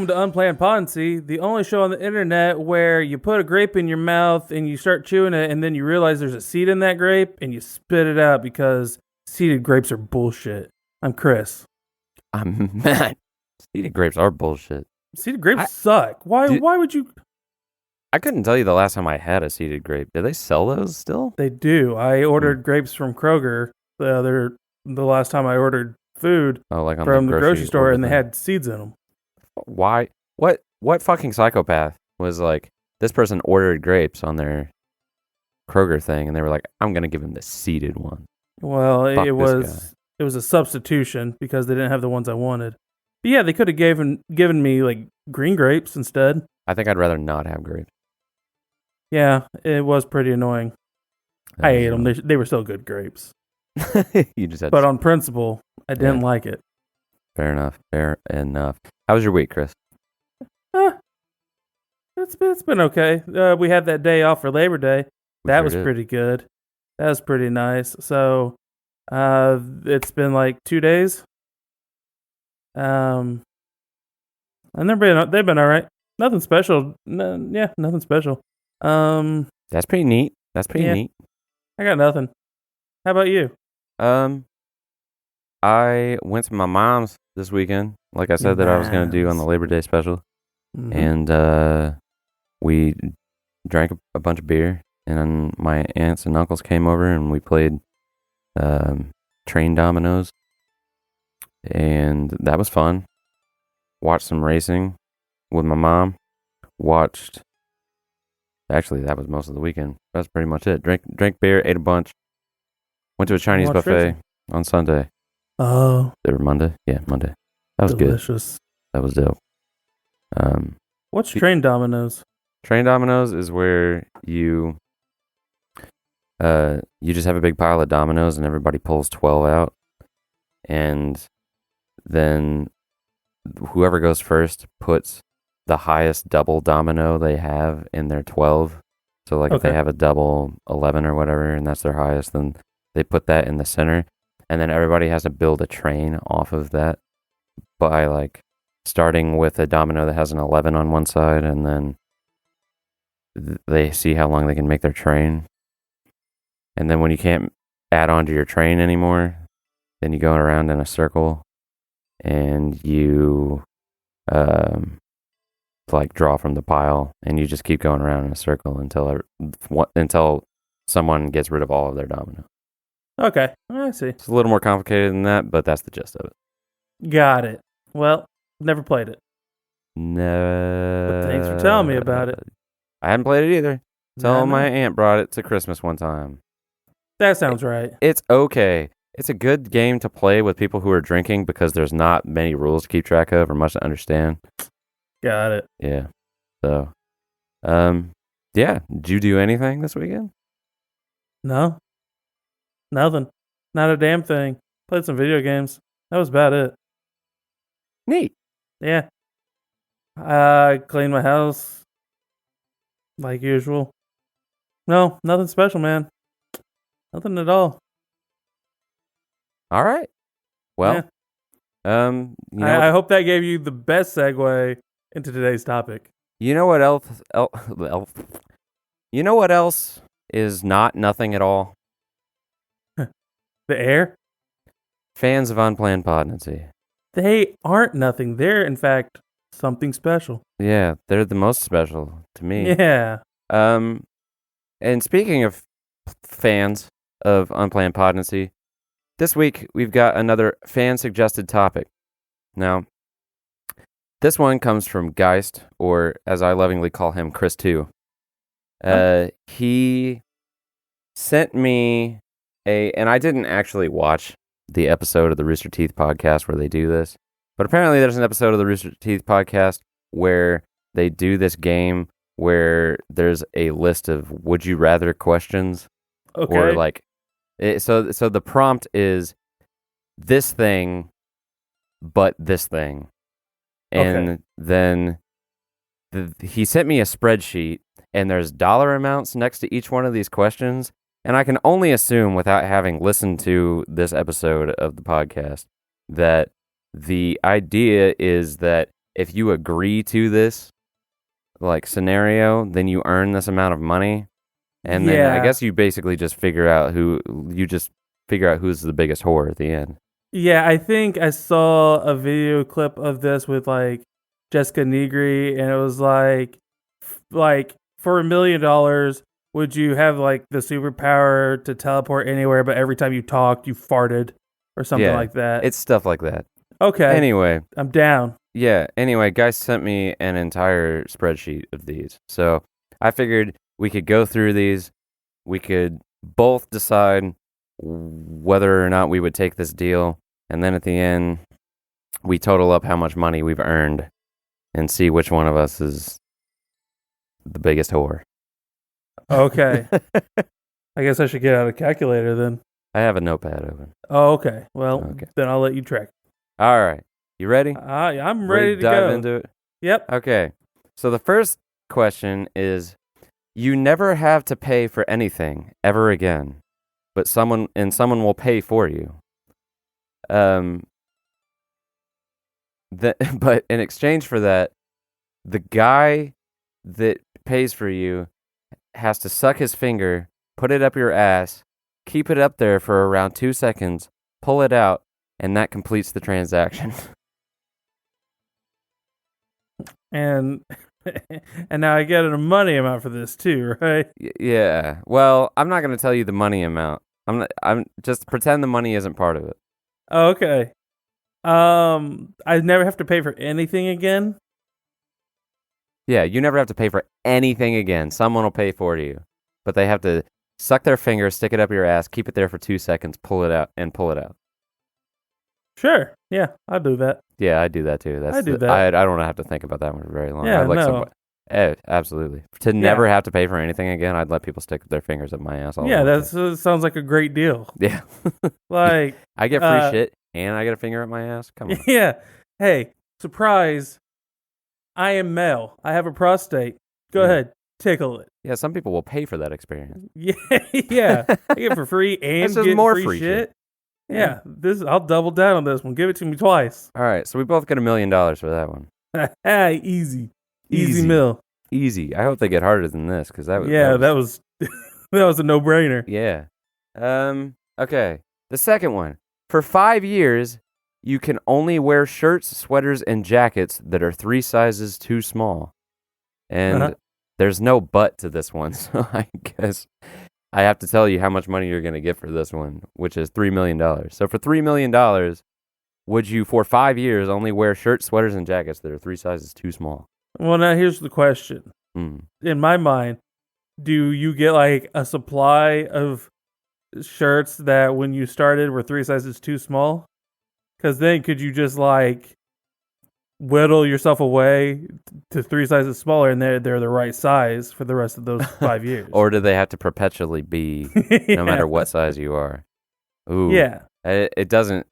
Welcome to Unplanned Podnancy, the only show on the internet where you put a grape in your mouth and you start chewing it, and then you realize there's a seed in that grape and you spit it out because seeded grapes are bullshit. I'm Chris. I'm Matt. Seeded grapes are bullshit. Seeded grapes suck. Why would you? I couldn't tell you the last time I had a seeded grape. Do they sell those still? They do. I ordered grapes from Kroger the last time I ordered food from the grocery store, and they had seeds in them. Why? What fucking psychopath was like, this person ordered grapes on their Kroger thing, and they were like, I'm going to give him the seeded one. Well, it was a substitution because they didn't have the ones I wanted. But yeah, they could have given me like green grapes instead. I think I'd rather not have grapes. Yeah, it was pretty annoying. I ate them. They were still good grapes. You just had but on principle, I didn't like it. Fair enough. How was your week, Chris? It's been okay. We had that day off for Labor Day. That was pretty good. That was pretty nice. So, it's been like 2 days. And they've been all right. Nothing special. Nothing special. That's pretty neat. Neat. I got nothing. How about you? I went to my mom's this weekend, like I said that I was going to do on the Labor Day special. Mm-hmm. And we drank a bunch of beer, and my aunts and uncles came over, and we played train dominoes, and that was fun. Watched some racing with my mom. Actually, that was most of the weekend. That's pretty much it. Drank beer, ate a bunch. Went to a Chinese buffet on Sunday. Oh. Or Monday? Yeah, Monday. That was delicious. Good. That was dope. What's train dominoes? Train dominoes is where you just have a big pile of dominoes and everybody pulls 12 out. And then whoever goes first puts the highest double domino they have in their 12. So if they have a double 11 or whatever, and that's their highest, then they put that in the center. And then everybody has to build a train off of that by starting with a domino that has an 11 on one side, and then they see how long they can make their train. And then when you can't add on to your train anymore, then you go around in a circle and you draw from the pile, and you just keep going around in a circle until someone gets rid of all of their domino. Okay, I see. It's a little more complicated than that, but that's the gist of it. Got it. Well, never played it. No. But thanks for telling me about it. I hadn't played it either. Until my aunt brought it to Christmas one time. That sounds right. It's okay. It's a good game to play with people who are drinking because there's not many rules to keep track of or much to understand. Got it. Yeah. So, yeah. Did you do anything this weekend? No. Nothing. Not a damn thing. Played some video games. That was about it. Neat. Yeah. I cleaned my house like usual. No, nothing special, man. Nothing at all. All right. Well, I hope that gave you the best segue into today's topic. You know what else? You know what else is not nothing at all? The air? Fans of Unplanned Podnancy. They aren't nothing. They're, in fact, something special. Yeah, they're the most special to me. Yeah. And speaking of fans of Unplanned Podnancy, this week we've got another fan-suggested topic. Now, this one comes from Geist, or as I lovingly call him, Chris 2. He sent me and I didn't actually watch the episode of the Rooster Teeth podcast where they do this, but apparently there's an episode of the Rooster Teeth podcast where they do this game where there's a list of would you rather questions. Okay. Or so the prompt is this thing, but this thing. And then he sent me a spreadsheet, and there's dollar amounts next to each one of these questions. And I can only assume, without having listened to this episode of the podcast, that the idea is that if you agree to this like scenario, then you earn this amount of money. And then I guess you basically just figure out who's the biggest whore at the end. Yeah, I think I saw a video clip of this with like Jessica Negri, and it was like for $1 million, would you have like the superpower to teleport anywhere, but every time you talked, you farted or something like that? It's stuff like that. Okay. Anyway, I'm down. Yeah. Anyway, guys sent me an entire spreadsheet of these, so I figured we could go through these. We could both decide whether or not we would take this deal. And then at the end, we total up how much money we've earned and see which one of us is the biggest whore. Okay. I guess I should get out a calculator then. I have a notepad open. Oh, okay. Well, then I'll let you track. All right. You ready? I'm ready to dive go. into it? Yep. Okay. So the first question is, you never have to pay for anything ever again, but someone will pay for you. But in exchange for that, the guy that pays for you has to suck his finger, put it up your ass, keep it up there for around 2 seconds, pull it out, and that completes the transaction. And now I get a money amount for this too, right? Yeah. Well, I'm not going to tell you the money amount. I'm just pretend the money isn't part of it. Okay. I never have to pay for anything again. Yeah, you never have to pay for anything again. Someone will pay for you, but they have to suck their finger, stick it up your ass, keep it there for 2 seconds, pull it out. Sure. Yeah, I'll do that. Yeah, I do that too. I do that. I don't have to think about that one for very long. Yeah, no. Absolutely. To never have to pay for anything again, I'd let people stick their fingers up my ass all the time. That sounds like a great deal. Yeah. Like I get free shit and I get a finger up my ass. Come on. Yeah. Hey, surprise. I am male. I have a prostate. Go ahead. Tickle it. Yeah, some people will pay for that experience. Yeah. Yeah. I get it for free and get more free shit. Yeah. I'll double down on this one. Give it to me twice. All right. So we both get $1 million for that one. Easy. Easy mill. Easy. I hope they get harder than this because that was that was a no-brainer. Yeah. Okay. The second one. For 5 years, you can only wear shirts, sweaters, and jackets that are 3 sizes too small. And there's no but to this one, so I guess I have to tell you how much money you're going to get for this one, which is $3 million. So for $3 million, would you, for 5 years, only wear shirts, sweaters, and jackets that are 3 sizes too small? Well, now here's the question. In my mind, do you get like a supply of shirts that when you started were 3 sizes too small? Because then could you just like whittle yourself away to 3 sizes smaller and they're the right size for the rest of those 5 years? Or do they have to perpetually be no matter what size you are? Ooh. Yeah. It doesn't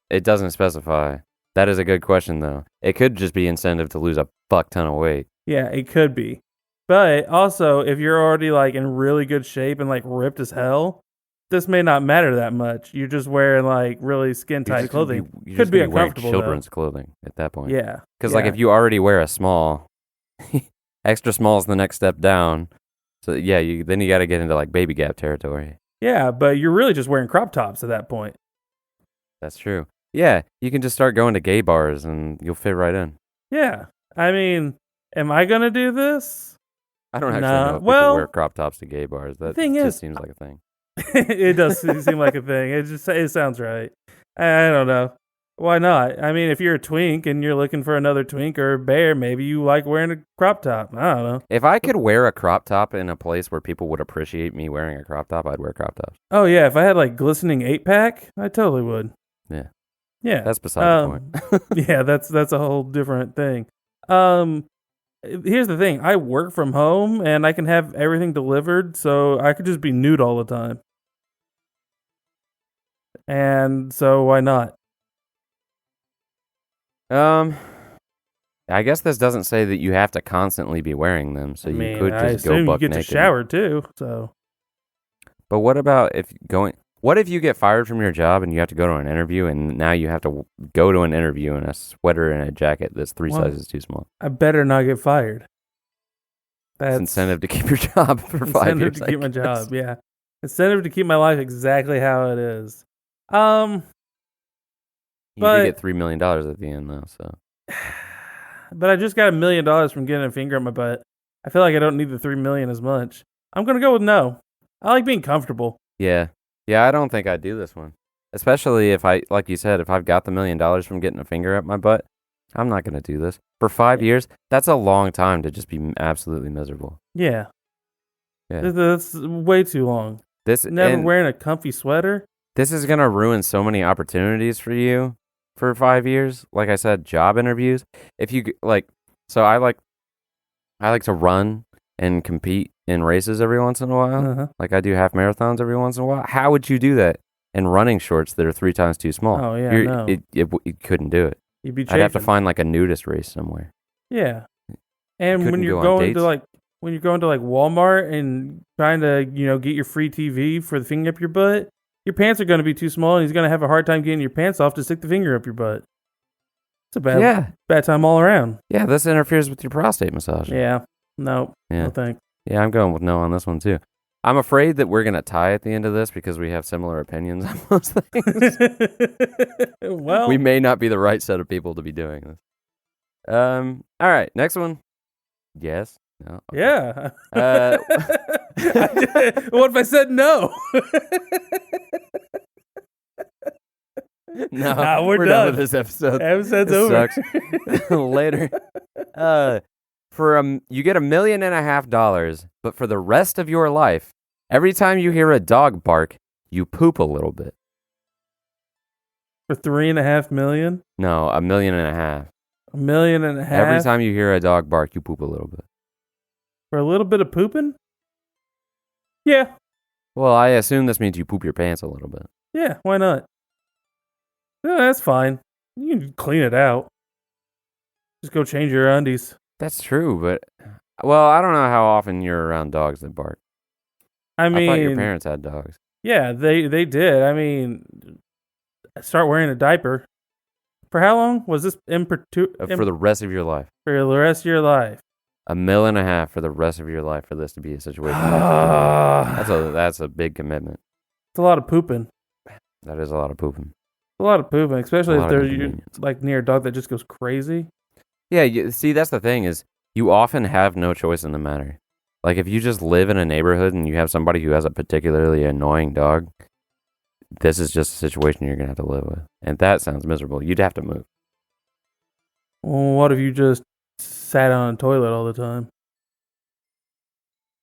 specify. That is a good question though. It could just be incentive to lose a fuck ton of weight. Yeah, it could be. But also, if you're already like in really good shape and like ripped as hell, this may not matter that much. You're just wearing like really skin tight clothing. Could be uncomfortable. Children's clothing at that point. Yeah, because like if you already wear a small, extra small is the next step down. So yeah, then you got to get into like baby gap territory. Yeah, but you're really just wearing crop tops at that point. That's true. Yeah, you can just start going to gay bars and you'll fit right in. Yeah, I mean, am I gonna do this? I don't actually know if people wear crop tops to gay bars. That just seems like a thing. It does seem like a thing. It sounds right. I don't know. Why not? I mean, if you're a twink and you're looking for another twink or a bear, maybe you like wearing a crop top. I don't know. If I could wear a crop top in a place where people would appreciate me wearing a crop top, I'd wear crop tops. Oh, yeah. If I had like glistening 8-pack, I totally would. Yeah. Yeah. That's beside the point. Yeah, that's a whole different thing. Here's the thing. I work from home and I can have everything delivered, so I could just be nude all the time. And so why not? I guess this doesn't say that you have to constantly be wearing them, so you could just go buck naked. You get to shower too, so. But what about if going? What if you get fired from your job and you have to go to an interview, and now you have to go to an interview in a sweater and a jacket that's three sizes too small? I better not get fired. That's incentive to keep your job for 5 years. Incentive to keep my job, yeah. Incentive to keep my life exactly how it is. You do get $3 million at the end, though. So, but I just got $1 million from getting a finger on my butt. I feel like I don't need the $3 million as much. I'm gonna go with no. I like being comfortable. Yeah. I don't think I'd do this one, especially if like you said, if I've got the $1 million from getting a finger up my butt. I'm not gonna do this for 5 years. That's a long time to just be absolutely miserable. Yeah. That's way too long. Wearing a comfy sweater. This is gonna ruin so many opportunities for you for 5 years. Like I said, job interviews. If you so I like to run and compete in races every once in a while. Uh-huh. Like I do half marathons every once in a while. How would you do that in running shorts that are 3 times too small? Oh yeah, no. You couldn't do it. You'd be I'd have to find like a nudist race somewhere. Yeah, and when you're going to Walmart and trying to get your free TV for the finger up your butt, your pants are going to be too small, and he's going to have a hard time getting your pants off to stick the finger up your butt. It's a bad time all around. Yeah, this interferes with your prostate massage. Yeah, no thanks. Yeah, I'm going with no on this one too. I'm afraid that we're going to tie at the end of this because we have similar opinions on most things. Well, we may not be the right set of people to be doing this. All right, next one. Yes. No. Okay. Yeah. What if I said no? No, we're done with this episode. Episode's over. Sucks. Later. You get $1.5 million, but for the rest of your life, every time you hear a dog bark, you poop a little bit. For $3.5 million? No, $1.5 million. $1.5 million? Every time you hear a dog bark, you poop a little bit. For a little bit of pooping? Yeah. Well, I assume this means you poop your pants a little bit. Yeah, why not? Yeah, that's fine. You can clean it out. Just go change your undies. That's true, but I don't know how often you're around dogs that bark. I thought your parents had dogs. Yeah, they did. I mean, start wearing a diaper. For how long was this? For the rest of your life. For the rest of your life. $1.5 million for the rest of your life for this to be a situation. That's a big commitment. It's a lot of pooping. That is a lot of pooping. A lot of pooping, especially if they're like near a dog that just goes crazy. Yeah, see, that's the thing is you often have no choice in the matter. Like if you just live in a neighborhood and you have somebody who has a particularly annoying dog, this is just a situation you're going to have to live with. And that sounds miserable. You'd have to move. Well, what if you just sat on a toilet all the time?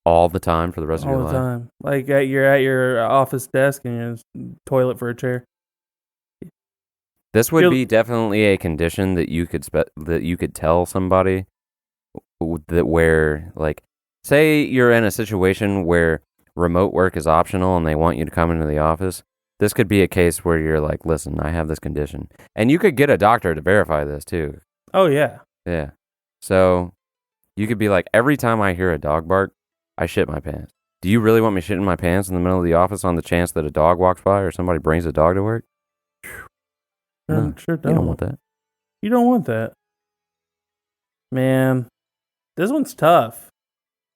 All the time for the rest of your life? All the time. Like you're at your office desk and you're in a toilet for a chair. This would be definitely a condition that you could tell somebody that where, like, say you're in a situation where remote work is optional and they want you to come into the office. This could be a case where you're like, listen, I have this condition. And you could get a doctor to verify this too. Oh, yeah. Yeah. So you could be like, every time I hear a dog bark, I shit my pants. Do you really want me shitting my pants in the middle of the office on the chance that a dog walks by or somebody brings a dog to work? No, sure don't. You don't want that. You don't want that. Man, this one's tough.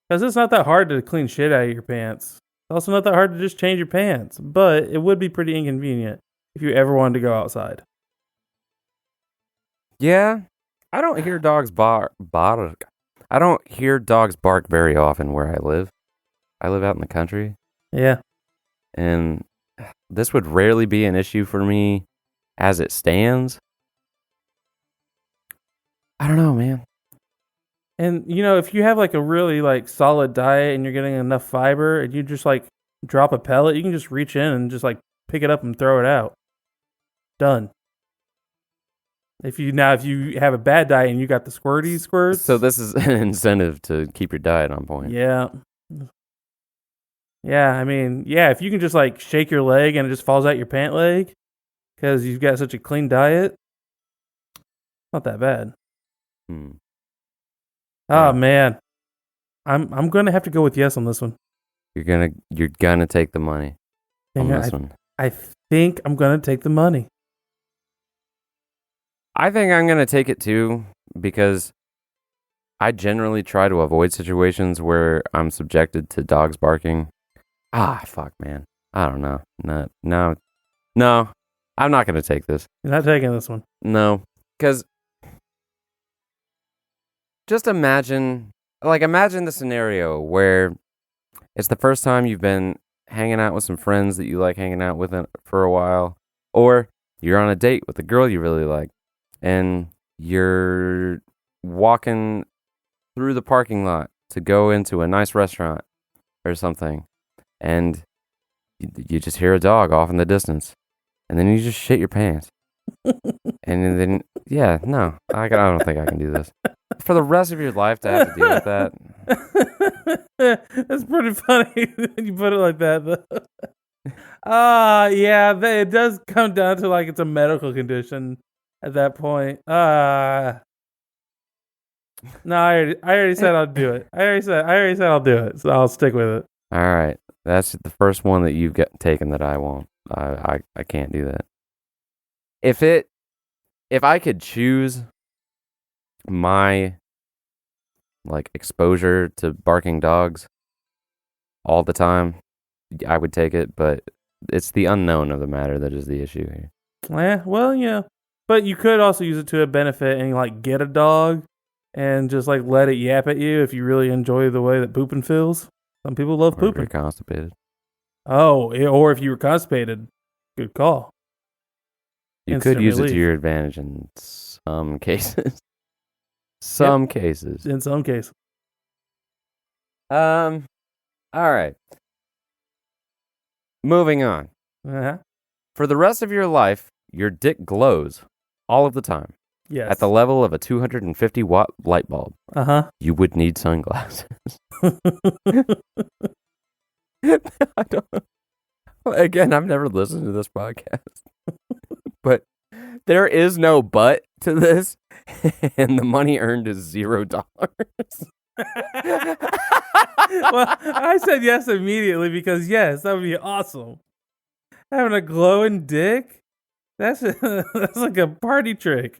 Because it's not that hard to clean shit out of your pants. It's also not that hard to just change your pants. But it would be pretty inconvenient if you ever wanted to go outside. Yeah. I don't hear dogs bark. I don't hear dogs bark very often where I live. I live out in the country. Yeah. And this would rarely be an issue for me as it stands. I don't know, man. And, if you have, like, a really, like, solid diet and you're getting enough fiber and you just, like, drop a pellet, you can just reach in and just, like, pick it up and throw it out. Done. If you have a bad diet and you got the squirty squirts. So this is an incentive to keep your diet on point. Yeah. Yeah, I mean, if you can just, like, shake your leg and it just falls out your pant leg because you've got such a clean diet, not that bad. Oh, man. I'm going to have to go with yes on this one. You're gonna take the money on this one. I think I'm going to take the money. I think I'm going to take it too because I generally try to avoid situations where I'm subjected to dogs barking. Fuck, man. I don't know. No. I'm not going to take this. You're not taking this one. No, because just imagine the scenario where it's the first time you've been hanging out with some friends that you like hanging out with for a while, or you're on a date with a girl you really like, and you're walking through the parking lot to go into a nice restaurant or something, and you just hear a dog off in the distance, and then you just shit your pants. And then, no, I don't think I can do this. For the rest of your life to have to deal with that. That's pretty funny when you put it like that, though. It does come down to like it's a medical condition at that point. No, I already said I'll do it. I already said I'll do it, so I'll stick with it. All right, that's the first one that you've taken that I won't. I can't do that. If I could choose my like exposure to barking dogs all the time, I would take it, but it's the unknown of the matter that is the issue here. But you could also use it to a benefit and like get a dog and just like let it yap at you if you really enjoy the way that pooping feels. Some people love pooping. Or if you're constipated. Or if you were constipated, good call. You could use it to your advantage in some cases. In some cases. All right. Moving on. Uh-huh. For the rest of your life, your dick glows all of the time. Yes. At the level of a 250-watt light bulb. Uh-huh. You would need sunglasses. I don't know. Again, I've never listened to this podcast. But there is no but to this, and the money earned is $0. Well, I said yes immediately because yes, that would be awesome. Having a glowing dick, that's like a party trick.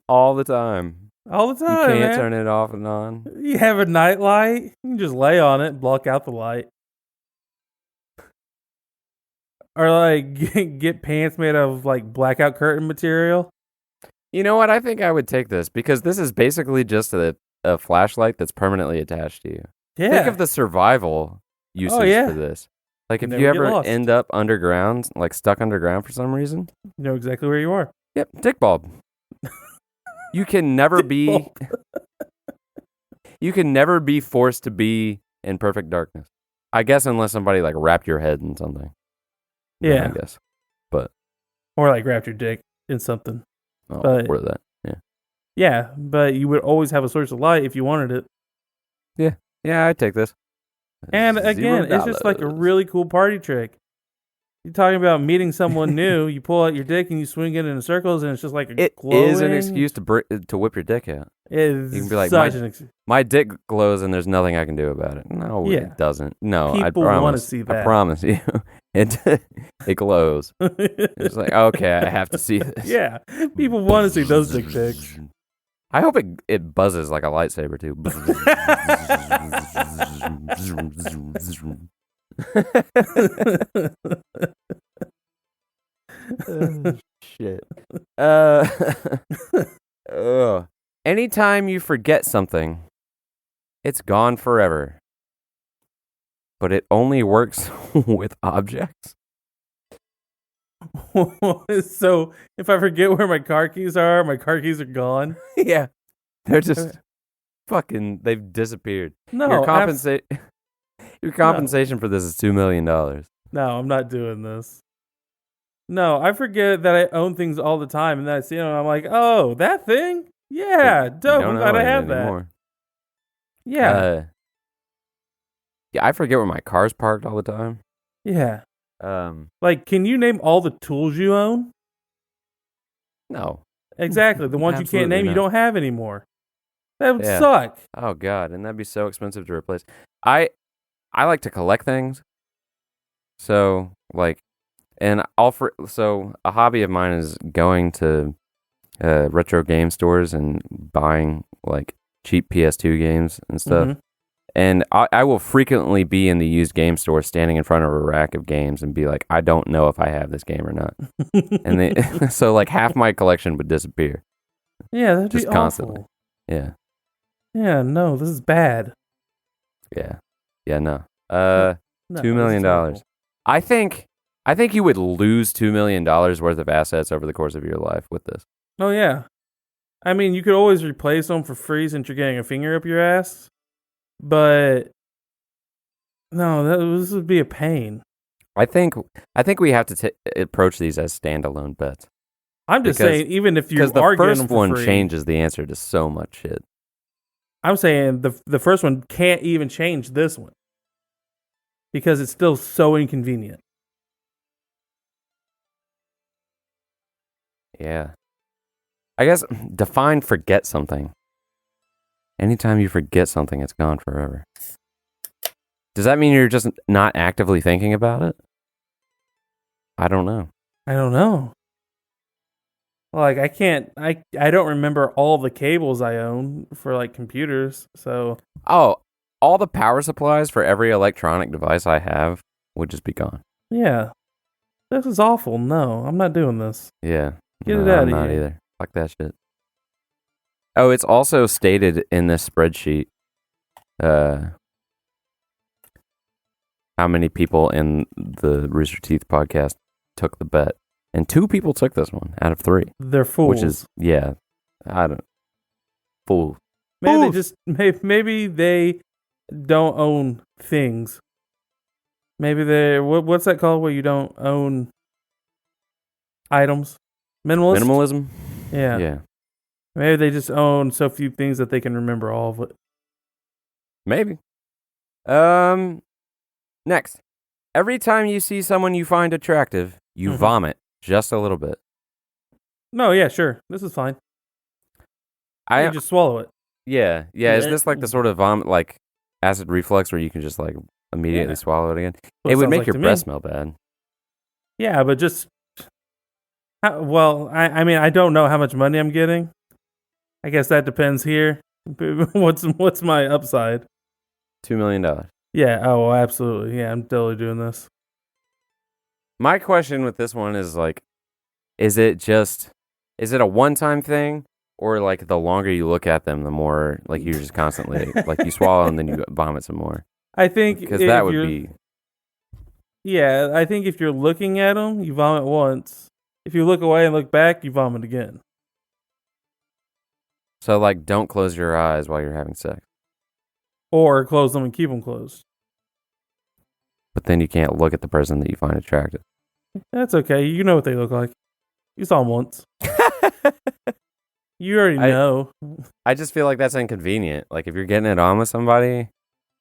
All the time. All the time, You can't man. turn it off and on. You have a night light, you can just lay on it, block out the light. Or like get pants made of like blackout curtain material. You know what? I think I would take this because this is basically just a flashlight that's permanently attached to you. Yeah. Think of the survival usage for this. Like if you ever end up underground, like stuck underground for some reason. You know exactly where you are. Yep, dick bulb. You can never be you can never be forced to be in perfect darkness. I guess unless somebody like wrapped your head in something. Yeah. I guess. But or like wrapped your dick in something. Or that. Yeah. Yeah, but you would always have a source of light if you wanted it. Yeah. Yeah, I'd take this. And again, it's just like a really cool party trick. You're talking about meeting someone new. You pull out your dick and you swing it in circles, and it's just like it is an excuse to whip your dick out. You can be like, my dick glows, and there's nothing I can do about it. No, it doesn't. No, people want to see that. I promise you, it glows. It's like, okay, I have to see this. Yeah, people want to see those dick pics. I hope it buzzes like a lightsaber too. Shit. Anytime you forget something, it's gone forever. But it only works with objects. So if I forget where my car keys are gone. Yeah. They're just fucking, they've disappeared. No, your compensation for this is $2 million. No, I'm not doing this. No, I forget that I own things all the time, and then I see them, and I'm like, oh, that thing? Yeah, dope. I'm glad I have that. Yeah. Yeah, I forget where my car's parked all the time. Yeah. Like, can you name all the tools you own? No. Exactly. The ones you can't name, you don't have anymore. That would suck. Oh, God. And that'd be so expensive to replace. I like to collect things. So like, and so a hobby of mine is going to retro game stores and buying like cheap PS2 games and stuff. Mhm. And I will frequently be in the used game store standing in front of a rack of games and be like, I don't know if I have this game or not. And they, so like half my collection would disappear. Yeah, that'd Just be constantly. awful. Yeah. Yeah, no, this is bad. Yeah. Yeah, no. No, $2 this is million. terrible. I think you would lose $2 million worth of assets over the course of your life with this. Oh, yeah. I mean, you could always replace them for free since you're getting a finger up your ass. But no, this would be a pain. I think we have to approach these as standalone bets. I'm just saying, even if you because the are getting first them for one free, changes the answer to so much shit. I'm saying the first one can't even change this one because it's still so inconvenient. Yeah. I guess define forget something. Anytime you forget something, it's gone forever. Does that mean you're just not actively thinking about it? I don't know. I don't know. Like I don't remember all the cables I own for like computers. So Oh, all the power supplies for every electronic device I have would just be gone. yeah, this is awful. No, I'm not doing this. Yeah. Get No, it out I'm of not here. either. Fuck that shit. Oh, it's also stated in this spreadsheet how many people in the Rooster Teeth podcast took the bet. And 2 people took this one out of 3. They're fools. Which is, yeah, I don't, fool. Maybe they don't own things. Maybe they what's that called where you don't own items? Minimalism? Yeah. Yeah. Maybe they just own so few things that they can remember all of it. Maybe. Next. Every time you see someone you find attractive, you vomit just a little bit. No, yeah, sure. This is fine. You just swallow it. Yeah. Is this like the sort of vomit, like acid reflux, where you can just like immediately swallow it again? Well, it would sounds make like your to me. breath smell bad. Yeah, but just I mean, I don't know how much money I'm getting. I guess that depends here. What's my upside? $2 million. Yeah. Oh, absolutely. Yeah, I'm totally doing this. My question with this one is like, is it a one-time thing, or like the longer you look at them, the more like you're just constantly like you swallow and then you vomit some more? I think Because that would be. Yeah, I think if you're looking at them, you vomit once. If you look away and look back, you vomit again. So like, don't close your eyes while you're having sex. Or close them and keep them closed. But then you can't look at the person that you find attractive. That's okay. You know what they look like. You saw them once. You already know. I just feel like that's inconvenient. Like if you're getting it on with somebody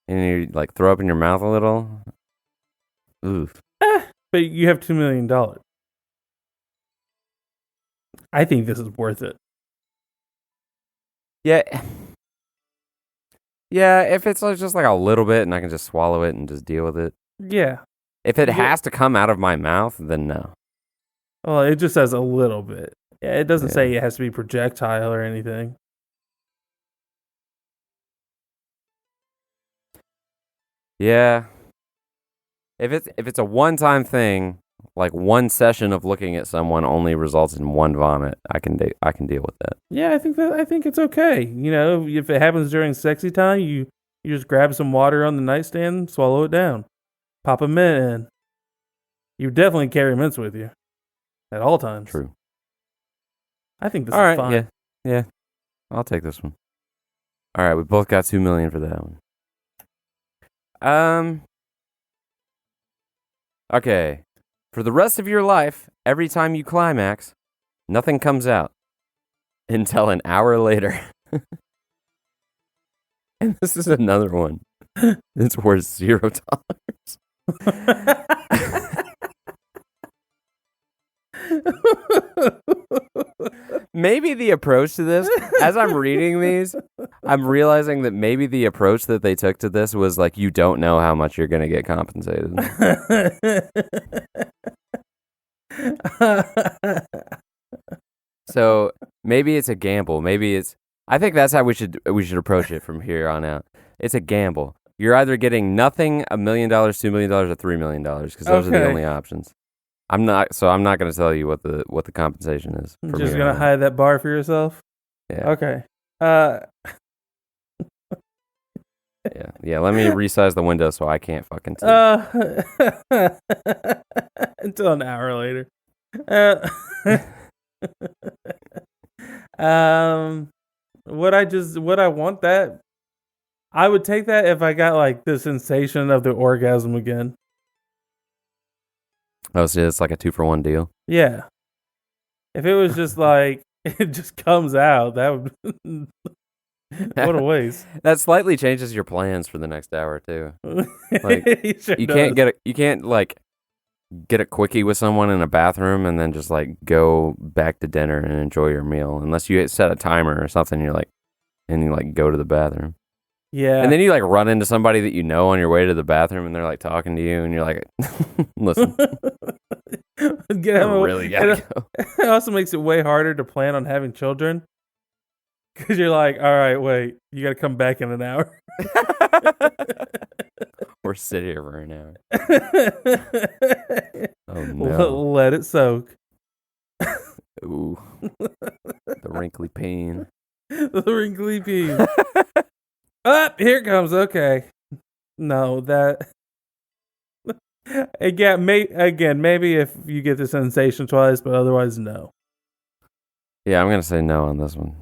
and you like throw up in your mouth a little. Oof. But you have $2 million. I think this is worth it. Yeah. Yeah, if it's just like a little bit and I can just swallow it and just deal with it. Yeah. If it has to come out of my mouth, then no. Well, it just says a little bit. Yeah, it doesn't say it has to be projectile or anything. Yeah. If it's a one-time thing, like one session of looking at someone only results in one vomit, I can deal with that. Yeah, I think it's okay. You know, if it happens during sexy time, you just grab some water on the nightstand, swallow it down, pop a mint in. You definitely carry mints with you at all times. True. I think this is fine. Yeah. I'll take this one. All right, we both got $2 million for that one. Okay. For the rest of your life, every time you climax, nothing comes out until an hour later. And this is another one. It's worth $0. Maybe the approach to this, as I'm reading these, I'm realizing that maybe the approach that they took to this was like, you don't know how much you're going to get compensated. So maybe it's a gamble. I think that's how we should approach it from here on out. It's a gamble. You're either getting nothing, $1 million, $2 million, or $3 million, because those are the only options. I'm not going to tell you what the compensation is. You're just going to hide that bar for yourself? Yeah. Okay. Yeah. Let me resize the window so I can't fucking see. Until an hour later. Would I want that? I would take that if I got like the sensation of the orgasm again. Oh, so it's like a 2-for-1 deal? Yeah. If it was just like, it just comes out, that would... What a waste. That slightly changes your plans for the next hour, too. Like, sure you can't like get a quickie with someone in a bathroom and then just like go back to dinner and enjoy your meal, unless you set a timer or something. You go to the bathroom. Yeah. And then you like run into somebody that you know on your way to the bathroom, and they're like talking to you, and you're like, listen, I really gotta go. It also makes it way harder to plan on having children. Because you're like, all right, wait, you got to come back in an hour. Or sit here for an hour. Oh, no. Let it soak. Ooh. The wrinkly pain. The wrinkly pain. Here it comes. Okay. No, that... Again, maybe if you get the sensation twice, but otherwise, no. Yeah, I'm going to say no on this one.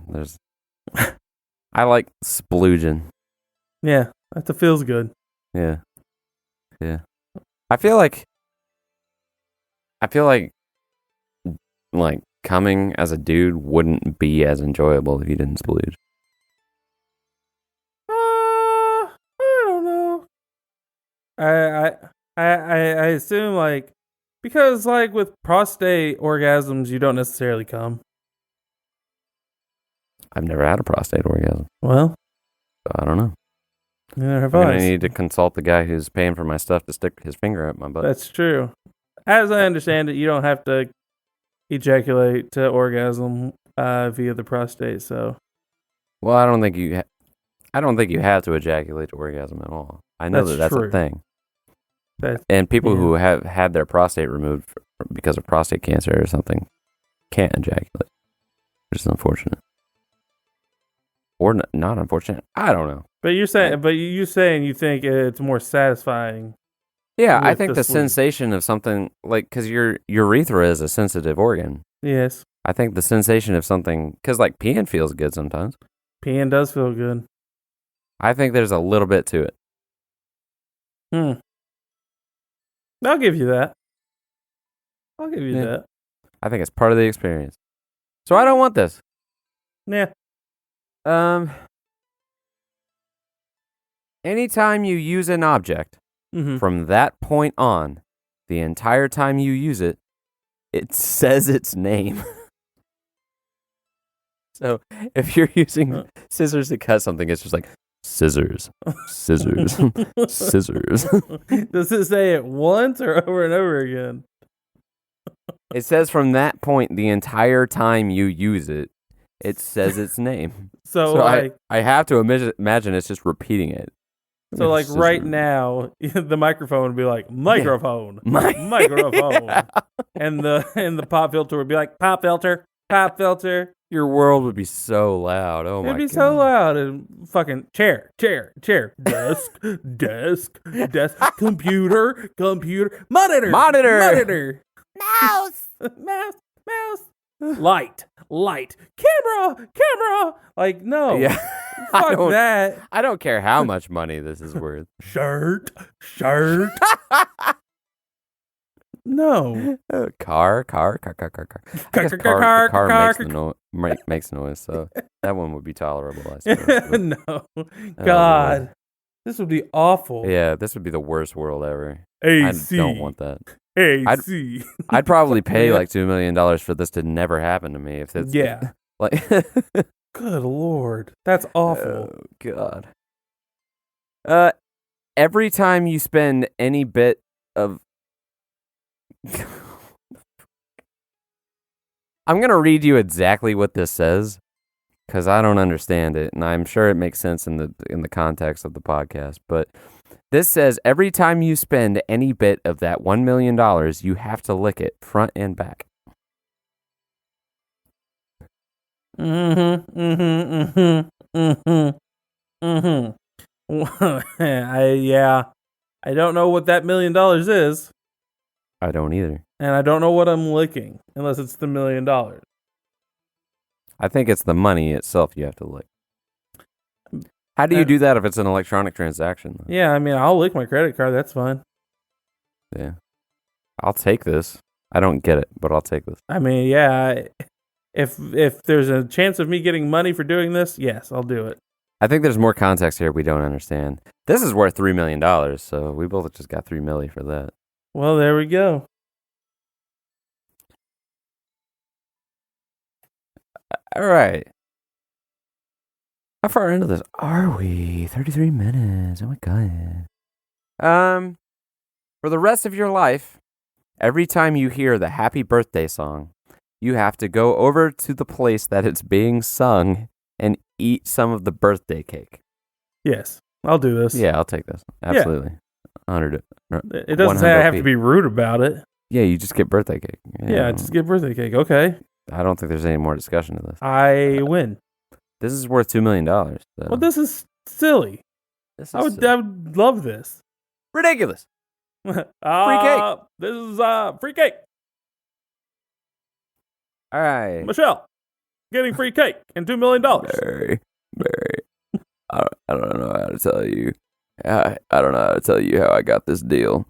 I like splooging. Yeah, that feels good. Yeah. I feel like coming as a dude wouldn't be as enjoyable if you didn't splooge. I don't know. I assume like, because like with prostate orgasms you don't necessarily come. I've never had a prostate orgasm. Well, so I don't know. Neither have I'm I. going to need to consult the guy who's paying for my stuff to stick his finger up my butt. That's true. As I understand it, you don't have to ejaculate to orgasm via the prostate. So, well, I don't think you have to ejaculate to orgasm at all. I know that's true. A thing. And people who have had their prostate removed because of prostate cancer or something can't ejaculate, which is unfortunate. Or not unfortunate. I don't know. But you're saying you think it's more satisfying. Yeah, I think the sensation of something, like, because your urethra is a sensitive organ. Yes. I think the sensation of something, because like peeing feels good sometimes. Peeing does feel good. I think there's a little bit to it. I'll give you that. That. I think it's part of the experience. So I don't want this. Yeah. Anytime you use an object, from that point on, the entire time you use it, it says its name. So if you're using scissors to cut something, it's just like, scissors, scissors, scissors. Does it say it once or over and over again? It says from that point, the entire time you use it, it says its name. So like, I have to imagine it's just repeating it. So like scissors. Right now, the microphone would be like, microphone, microphone. Yeah. And the pop filter would be like, pop filter, pop filter. Your world would be so loud. Oh my god. It'd be so loud. And fucking chair, desk, desk, computer, monitor, mouse, light, camera. Like, no. Yeah. Fuck that. I don't care how much money this is worth. Shirt. No. Car. I guess car makes noise, so that one would be tolerable, I suppose. No. God. This would be awful. Yeah, this would be the worst world ever. AC. I don't want that. AC. I'd probably pay like $2 million for this to never happen to me if it's like Good Lord. That's awful. Oh, God. Every time you spend any bit of... I'm going to read you exactly what this says, because I don't understand it, and I'm sure it makes sense in the context of the podcast. But this says, every time you spend any bit of that $1 million, you have to lick it front and back. I don't know what that $1 million is, I don't either. and I don't know what I'm licking, unless it's the $1 million. I think it's the money itself you have to lick. How do you do that if it's an electronic transaction, though? Yeah, I mean, I'll lick my credit card. That's fine. Yeah. I'll take this. I don't get it, but I'll take this. I mean, yeah, if there's a chance of me getting money for doing this, yes, I'll do it. I think there's more context here we don't understand. This is worth $3 million, so we both just got $3 million for that. Well, there we go. All right. How far into this are we? 33 minutes. Oh my God. For the rest of your life, every time you hear the happy birthday song, you have to go over to the place that it's being sung and eat some of the birthday cake. Yes, I'll do this. Yeah, I'll take this. Absolutely. 100. It doesn't say I have to be rude about it. Yeah, you just get birthday cake. Yeah, just get birthday cake. Okay. I don't think there's any more discussion to this. I win. This is worth $2 million. So. Well, this is silly. I would love this. Ridiculous. Free cake. This is free cake. All right. Michelle, getting free cake and $2 million. Barry, I don't know how to tell you. I don't know how to tell you how I got this deal,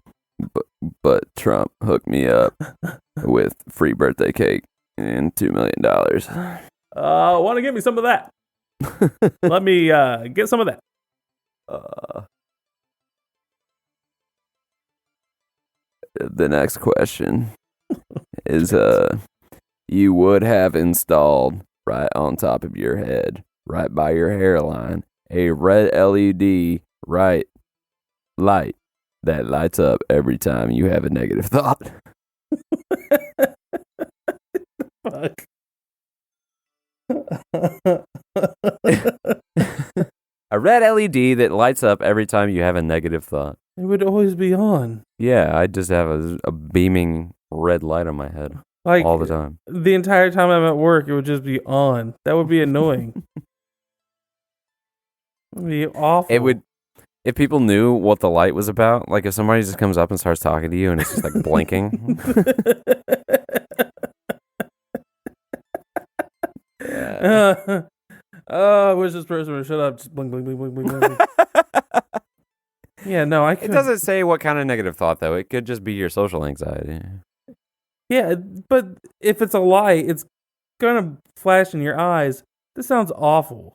but Trump hooked me up with free birthday cake and $2 million. Want to give me some of that? Let me get some of that. The next question is you would have installed right on top of your head, right by your hairline, a red LED light that lights up every time you have a negative thought. Fuck. A red LED that lights up every time you have a negative thought. It would always be on. Yeah, I just have a beaming red light on my head all the time. The entire time I'm at work, it would just be on. That would be annoying. It would be awful. It would, if people knew what the light was about, like if somebody just comes up and starts talking to you and it's just like blinking. Yeah. I wish this person would shut up. Just blink, blink, blink, blink, blink, blink. Yeah, no, I can't. It doesn't say what kind of negative thought, though. It could just be your social anxiety. Yeah, but if it's a light, it's going to flash in your eyes. This sounds awful.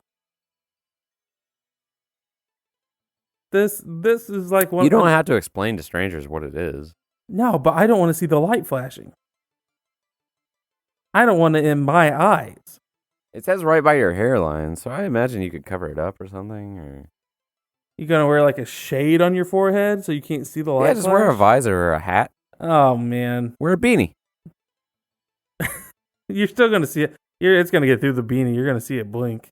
This is like one. You don't have to explain to strangers what it is. No, but I don't want to see the light flashing. I don't want it in my eyes. It says right by your hairline, so I imagine you could cover it up or something. Or you gonna wear like a shade on your forehead so you can't see the light? Yeah, just wear a visor or a hat. Oh man, wear a beanie. You're still gonna see it. It's gonna get through the beanie. You're gonna see it blink.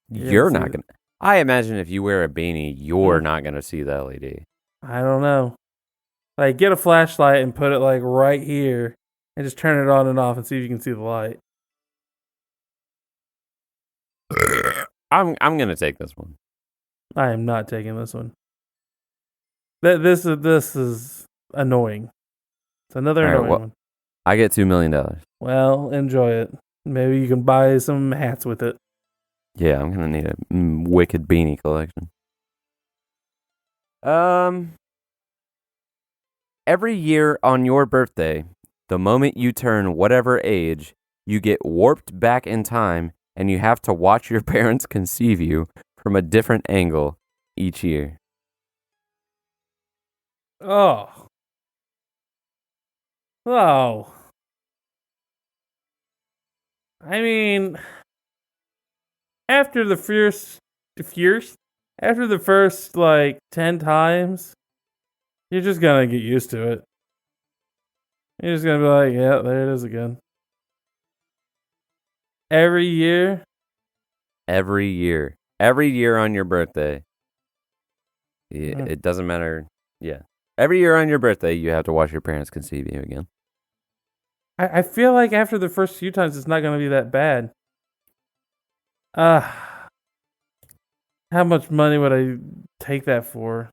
You're not gonna. I imagine if you wear a beanie, you're not gonna see the LED. I don't know. Like, get a flashlight and put it like right here, and just turn it on and off and see if you can see the light. I'm gonna take this one. I am not taking this one. This is annoying. It's another annoying one. I get $2 million. Well, enjoy it. Maybe you can buy some hats with it. Yeah, I'm gonna need a wicked beanie collection. Every year on your birthday, the moment you turn whatever age, you get warped back in time, and you have to watch your parents conceive you from a different angle each year. Oh. I mean, after the first like 10 times, you're just gonna get used to it. You're just gonna be like, yeah, there it is again. Every year on your birthday. It doesn't matter. Yeah. Every year on your birthday, you have to watch your parents conceive you again. I feel like after the first few times, it's not going to be that bad. How much money would I take that for?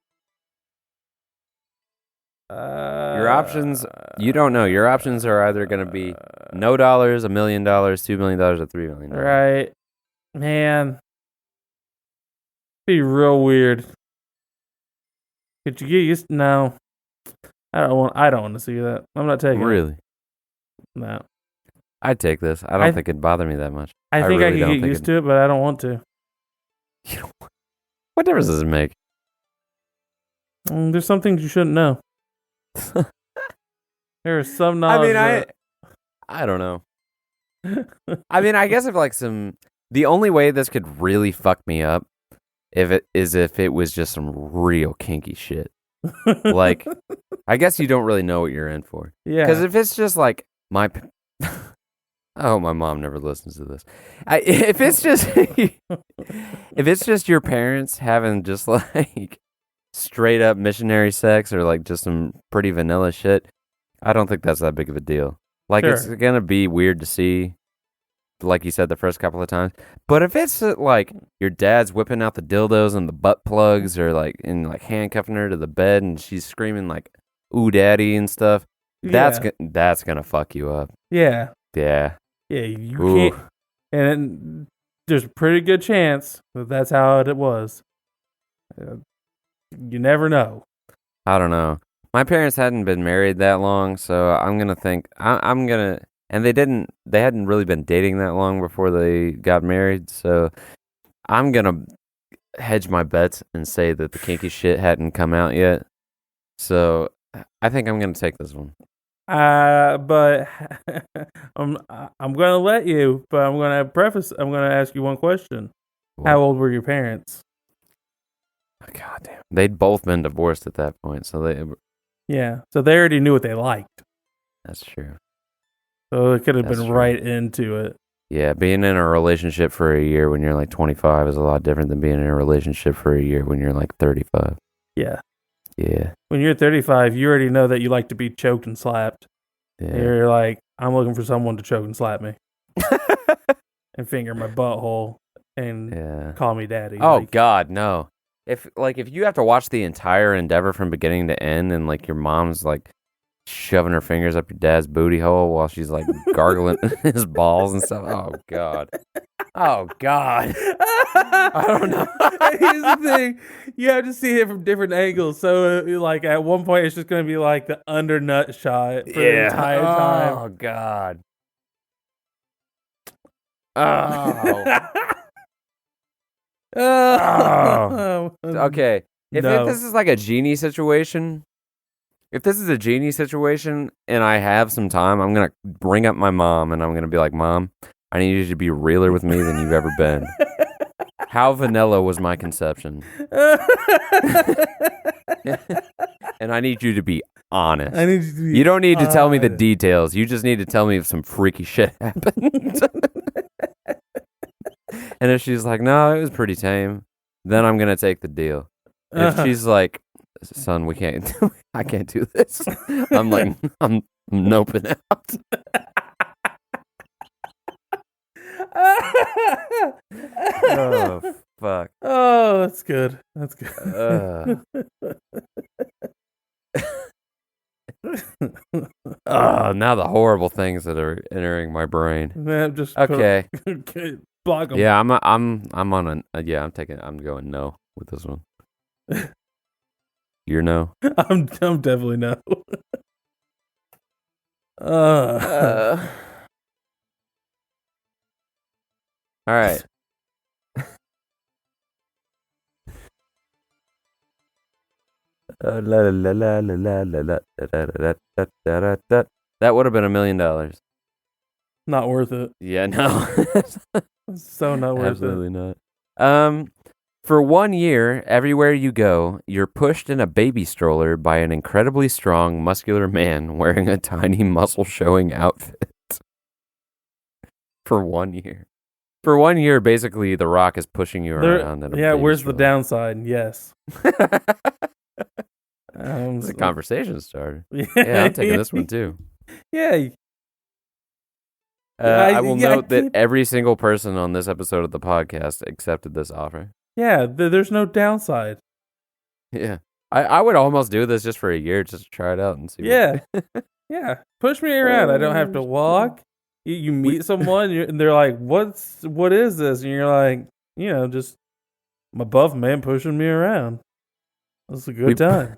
Your options, you don't know. Your options are either going to be no dollars, $1 million, $2 million, or $3 million. Right. Man. Be real weird. Could you get used? No. I don't want to see that. I'm not taking it. Really? No. I'd take this. I don't think it'd bother me that much. I think I could get used to it, but I don't want to. What difference does it make? There's some things you shouldn't know. There is some knowledge. I don't know. I mean, I guess if like the only way this could really fuck me up if it was just some real kinky shit. Like, I guess you don't really know what you're in for. Yeah. Because if it's just like I hope my mom never listens to this. If it's just your parents having just like straight up missionary sex or like just some pretty vanilla shit, I don't think that's that big of a deal. Like, sure. It's gonna be weird to see, like you said, the first couple of times. But if it's like your dad's whipping out the dildos and the butt plugs, or like handcuffing her to the bed and she's screaming like "Ooh, daddy" and stuff, that's gonna fuck you up. Yeah. Yeah. Yeah. You can't. And there's a pretty good chance that that's how it was. You never know. I don't know. My parents hadn't been married that long, so I'm gonna think I'm gonna. And they hadn't really been dating that long before they got married, so I'm gonna hedge my bets and say that the kinky shit hadn't come out yet. So I think I'm gonna take this one. But I'm gonna let you, but I'm gonna ask you one question. What? How old were your parents? Oh, God damn. They'd both been divorced at that point, so so they already knew what they liked. That's true. So it could have been right into it. Yeah, being in a relationship for a year when you're like 25 is a lot different than being in a relationship for a year when you're like 35. Yeah. Yeah. When you're 35, you already know that you like to be choked and slapped. Yeah. You're like, I'm looking for someone to choke and slap me. And finger my butthole and call me daddy. Oh, God, no. If you have to watch the entire endeavor from beginning to end and like your mom's like shoving her fingers up your dad's booty hole while she's like gargling his balls and stuff. Oh God. I don't know. Here's the thing. You have to see it from different angles. So like at one point it's just going to be like the under nut shot for the entire time. Oh God. Oh. Okay. If this is like a genie situation, and I have some time, I'm going to bring up my mom and I'm going to be like, Mom, I need you to be realer with me than you've ever been. How vanilla was my conception? And I need you to be honest. You don't need to tell me the details. You just need to tell me if some freaky shit happened. And if she's like, no, it was pretty tame, then I'm going to take the deal. If she's like, son, I can't do this. I'm like, I'm noping out. Oh, fuck. Oh, that's good. That's good. Oh, now the horrible things that are entering my brain. Okay. Block them. Yeah, I'm on I'm going no with this one. You're no? I'm definitely no. All right. That would have been $1 million. Not worth it. Yeah, no. It's so not worth Absolutely not. For 1 year, everywhere you go, you're pushed in a baby stroller by an incredibly strong, muscular man wearing a tiny muscle-showing outfit. For 1 year. For 1 year, basically, The Rock is pushing you around. In a baby where's stroller. the downside? Yes. It's a conversation starter. Yeah, I'm taking this one too. Yeah. I will note that every single person on this episode of the podcast accepted this offer. Yeah, there's no downside. Yeah. I would almost do this just for a year just to try it out and see. Yeah. Yeah. Push me around. I don't have to walk. You meet someone and they're like, what is this? And you're like, just my buff man pushing me around. It's a good time.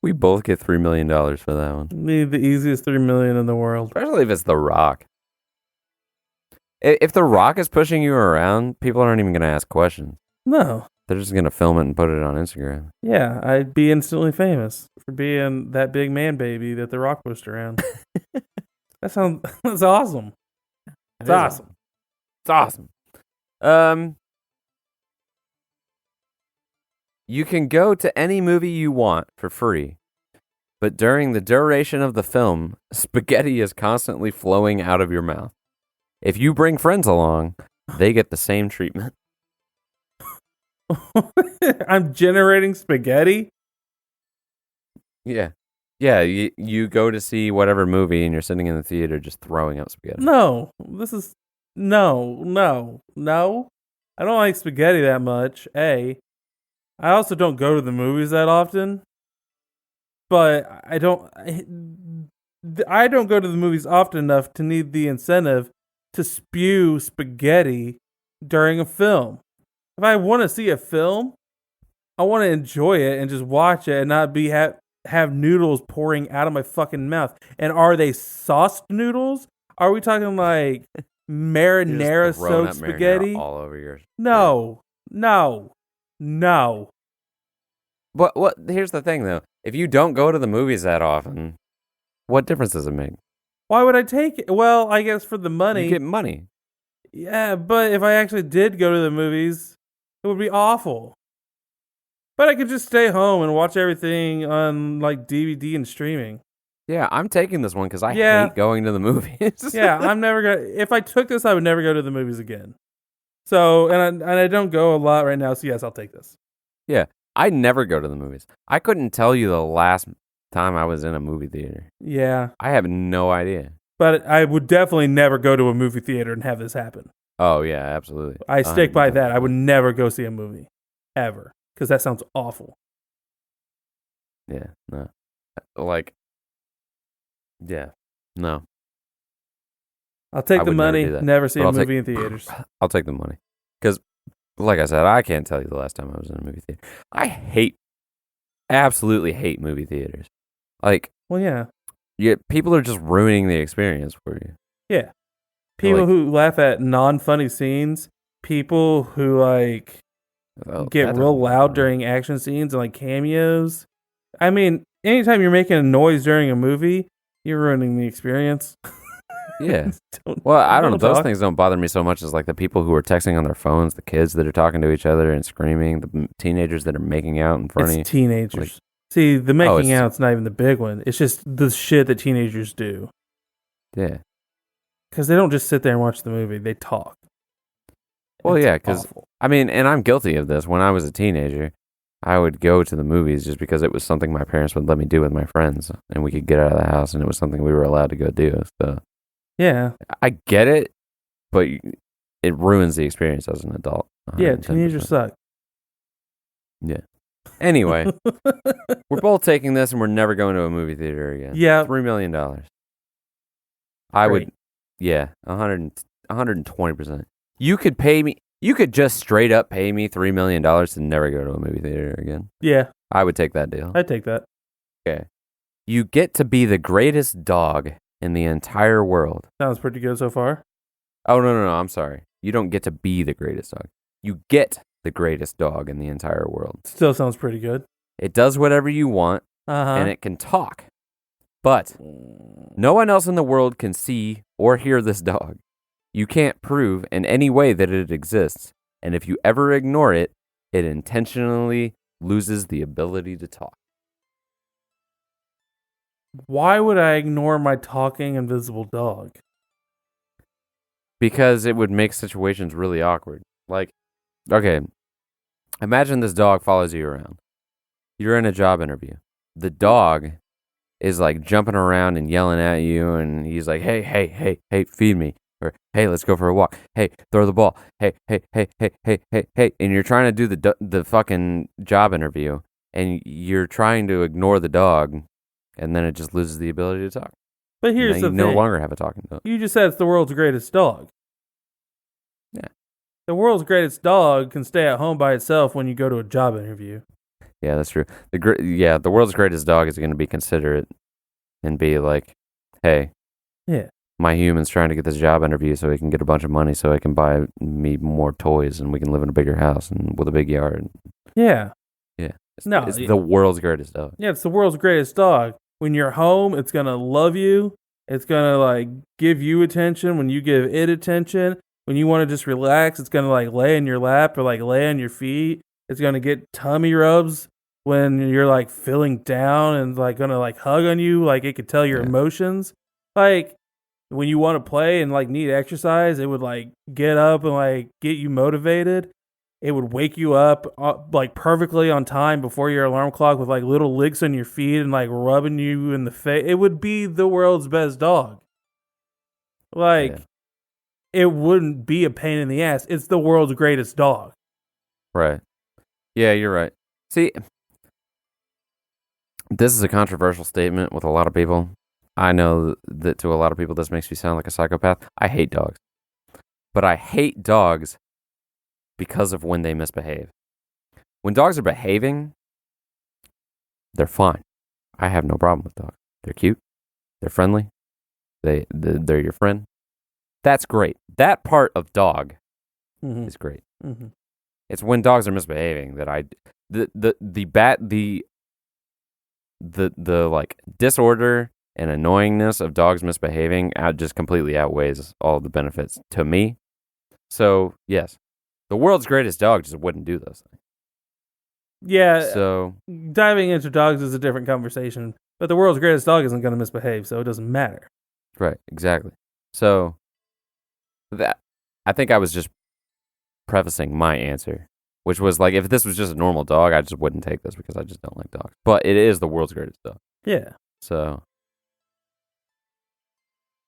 We both get $3 million for that one. The easiest $3 million in the world. Especially if it's The Rock. If The Rock is pushing you around, people aren't even going to ask questions. No. They're just going to film it and put it on Instagram. Yeah, I'd be instantly famous for being that big man baby that The Rock pushed around. That's awesome. It's awesome. It's awesome. You can go to any movie you want for free, but during the duration of the film, spaghetti is constantly flowing out of your mouth. If you bring friends along, they get the same treatment. I'm generating spaghetti? Yeah. Yeah, you go to see whatever movie and you're sitting in the theater just throwing out spaghetti. No. No. I don't like spaghetti that much, A. I also don't go to the movies that often. But I don't go to the movies often enough to need the incentive to spew spaghetti during a film. If I want to see a film, I want to enjoy it and just watch it and not be have noodles pouring out of my fucking mouth. And are they sauced noodles? Are we talking like marinara soaked spaghetti? Marinara all over yours. No. But here's the thing though. If you don't go to the movies that often, what difference does it make? Why would I take it? Well, I guess for the money. You get money. Yeah, but if I actually did go to the movies, it would be awful. But I could just stay home and watch everything on like DVD and streaming. Yeah, I'm taking this one because I hate going to the movies. Yeah, I'm never gonna. If I took this, I would never go to the movies again. So, and I don't go a lot right now. So yes, I'll take this. Yeah, I never go to the movies. I couldn't tell you the last time I was in a movie theater. Yeah, I have no idea. But I would definitely never go to a movie theater and have this happen. Oh yeah, absolutely. I stick by that. I would never go see a movie ever because that sounds awful. Yeah, no, like. Yeah, no. I'll take the money, never see a movie in theaters. I'll take the money. Because, like I said, I can't tell you the last time I was in a movie theater. I absolutely hate movie theaters. Like, well, yeah, people are just ruining the experience for you. Yeah. People who laugh at non-funny scenes, people who, get real loud during action scenes and, cameos. I mean, anytime you're making a noise during a movie, you're ruining the experience. Yeah. Well, I don't know. Those things don't bother me so much as the people who are texting on their phones, the kids that are talking to each other and screaming, the teenagers that are making out in front of you. It's teenagers. See, the making out's not even the big one. It's just the shit that teenagers do. Yeah. Because they don't just sit there and watch the movie. They talk. Well, yeah, because, and I'm guilty of this. When I was a teenager, I would go to the movies just because it was something my parents would let me do with my friends, and we could get out of the house, and it was something we were allowed to go do. So, yeah, I get it, but it ruins the experience as an adult. Yeah, teenagers suck. Yeah. Anyway, we're both taking this, and we're never going to a movie theater again. Yeah, $3 million. I would, 120%. You could pay me. You could just straight up pay me $3 million to never go to a movie theater again. Yeah. I would take that deal. I'd take that. Okay. You get to be the greatest dog in the entire world. Sounds pretty good so far. Oh, no. I'm sorry. You don't get to be the greatest dog. You get the greatest dog in the entire world. Still sounds pretty good. It does whatever you want, and it can talk. But no one else in the world can see or hear this dog. You can't prove in any way that it exists, and if you ever ignore it, it intentionally loses the ability to talk. Why would I ignore my talking invisible dog? Because it would make situations really awkward. Like, okay, imagine this dog follows you around. You're in a job interview. The dog is like jumping around and yelling at you, and he's like, hey, feed me. Or, hey, let's go for a walk. Hey, throw the ball. Hey. And you're trying to do the fucking job interview, and you're trying to ignore the dog, and then it just loses the ability to talk. But here's the you thing. no longer have a talking dog. You just said it's the world's greatest dog. Yeah. The world's greatest dog can stay at home by itself when you go to a job interview. Yeah, that's true. The world's greatest dog is going to be considerate and be like, hey, yeah, my human's trying to get this job interview so he can get a bunch of money so he can buy me more toys and we can live in a bigger house and with a big yard. Yeah. Yeah. It's the world's greatest dog. Yeah, it's the world's greatest dog. When you're home, it's going to love you. It's going to like give you attention when you give it attention. When you want to just relax, it's going to like lay in your lap or like lay on your feet. It's going to get tummy rubs when you're like feeling down and like going to like hug on you. Like it could tell your emotions. Like when you want to play and like need exercise, it would like get up and like get you motivated. It would wake you up like perfectly on time before your alarm clock with like little licks on your feet and like rubbing you in the face. It would be the world's best dog. Like, it wouldn't be a pain in the ass. It's the world's greatest dog. Right. Yeah, you're right. See, this is a controversial statement with a lot of people. I know that to a lot of people this makes me sound like a psychopath. I hate dogs. But I hate dogs because of when they misbehave. When dogs are behaving, they're fine. I have no problem with dogs. They're cute. They're friendly. They're your friend. That's great. That part of dog is great. Mm-hmm. It's when dogs are misbehaving that the like disorder and annoyingness of dogs misbehaving just completely outweighs all the benefits to me. So yes, the world's greatest dog just wouldn't do those things. Yeah. So diving into dogs is a different conversation, but the world's greatest dog isn't going to misbehave, so it doesn't matter. Right. Exactly. So that I think I was just prefacing my answer, which was like, if this was just a normal dog, I just wouldn't take this because I just don't like dogs. But it is the world's greatest dog. Yeah. So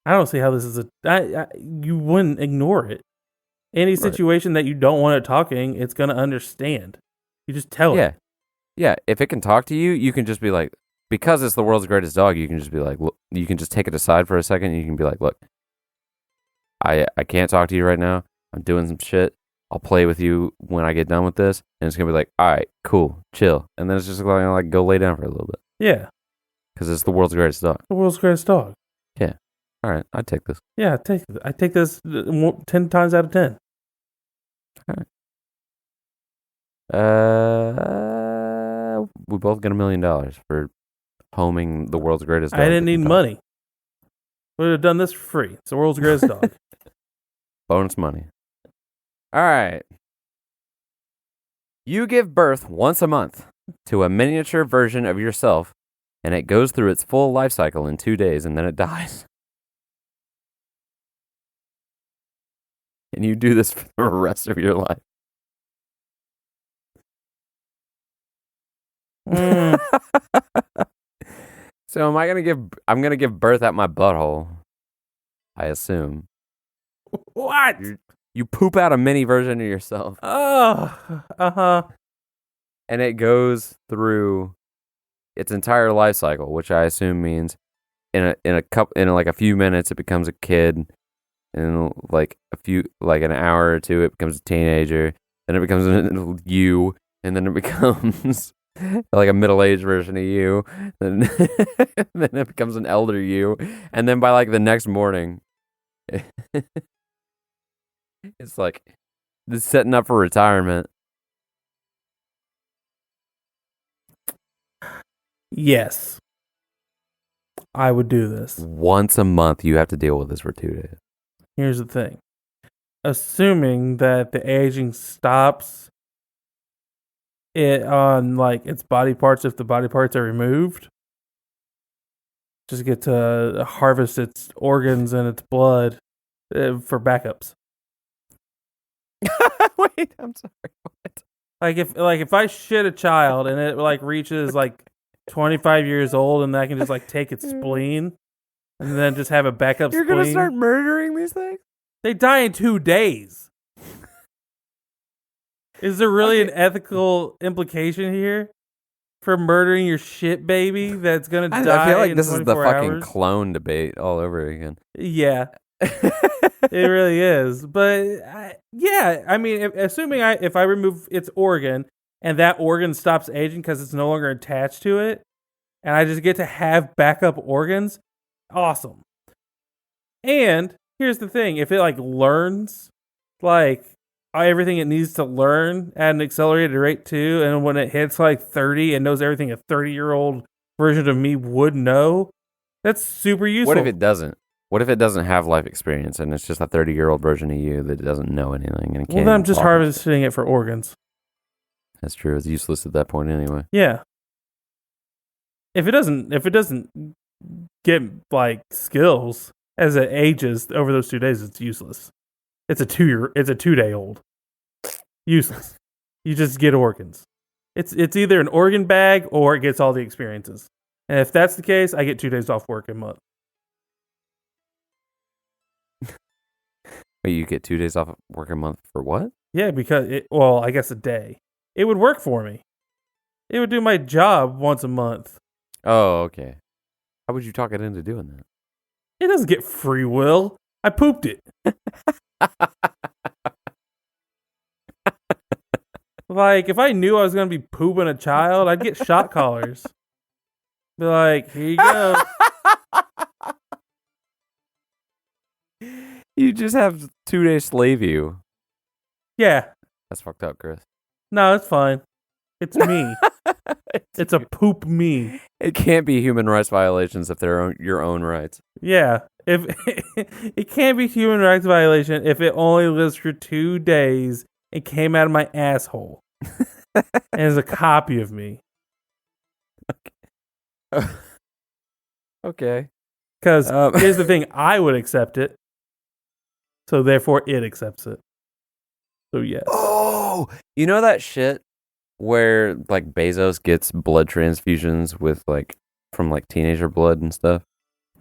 I don't see how this is you wouldn't ignore it. Any situation that you don't want it talking, it's going to understand. You just tell it. Yeah. If it can talk to you, you can just be like, because it's the world's greatest dog, you can just be like, look, you can just take it aside for a second and you can be like, look, I can't talk to you right now. I'm doing some shit. I'll play with you when I get done with this. And it's going to be like, all right, cool, chill. And then it's just going to like go lay down for a little bit. Yeah. Because it's the world's greatest dog. The world's greatest dog. Yeah. All right, I'd take this. Yeah, I take this 10 times out of 10. All right. We both get $1 million for homing the world's greatest dog. I didn't need money. We would have done this for free. It's the world's greatest dog. Bonus money. All right. You give birth once a month to a miniature version of yourself, and it goes through its full life cycle in 2 days, and then it dies. And you do this for the rest of your life. So I'm gonna give birth at my butthole, I assume. What? You poop out a mini version of yourself. Oh, uh-huh. And it goes through its entire life cycle, which I assume means in a few minutes it becomes a kid, and like an hour or two it becomes a teenager, then it becomes you, and then it becomes like a middle-aged version of you, then then it becomes an elder you, and then by like the next morning it's like this setting up for retirement. Yes. I would do this. Once a month you have to deal with this for 2 days. Here's the thing. assuming that the aging stops it on like its body parts if the body parts are removed. Just get to harvest its organs and its blood for backups. Wait, I'm sorry. What? If I shit a child and it like reaches like 25 years old and I can just like take its spleen and then just have a backup You're spleen. going to start murdering these things? They die in 2 days. Is there really an ethical implication here for murdering your shit baby that's going to die? I feel like this is the 24 fucking hours? clone debate all over again. Yeah. It really is. But I mean, assuming if I remove its organ and that organ stops aging because it's no longer attached to it, and I just get to have backup organs, awesome. And here's the thing: if it like learns like everything it needs to learn at an accelerated rate too, and when it hits like 30 and knows everything a 30-year-old version of me would know, that's super useful. What if it doesn't? What if it doesn't have life experience and it's just a 30-year-old version of you that doesn't know anything? And Well, then I'm just harvesting it for organs. That's true. It's useless at that point anyway. Yeah. If it doesn't get like skills as it ages over those 2 days, it's useless. It's a 2-day old. Useless. You just get organs. It's either an organ bag or it gets all the experiences. And if that's the case, I get 2 days off work a month. Wait, you get 2 days off work a month for what? Yeah, because I guess a day. It would work for me. It would do my job once a month. Oh, okay. How would you talk it into doing that? It doesn't get free will. I pooped it. Like, if I knew I was going to be pooping a child, I'd get shot collars. Be like, here you go. You just have 2 days slave you. Yeah. That's fucked up, Chris. No, it's fine. It's me. It's a poop me. It can't be human rights violations if they're your own rights. Yeah. If it can't be human rights violation if it only lives for 2 days and came out of my asshole and is a copy of me. Okay. Because here's the thing, I would accept it. So therefore it accepts it. So yes. Oh, you know that shit where like Bezos gets blood transfusions with like from like teenager blood and stuff?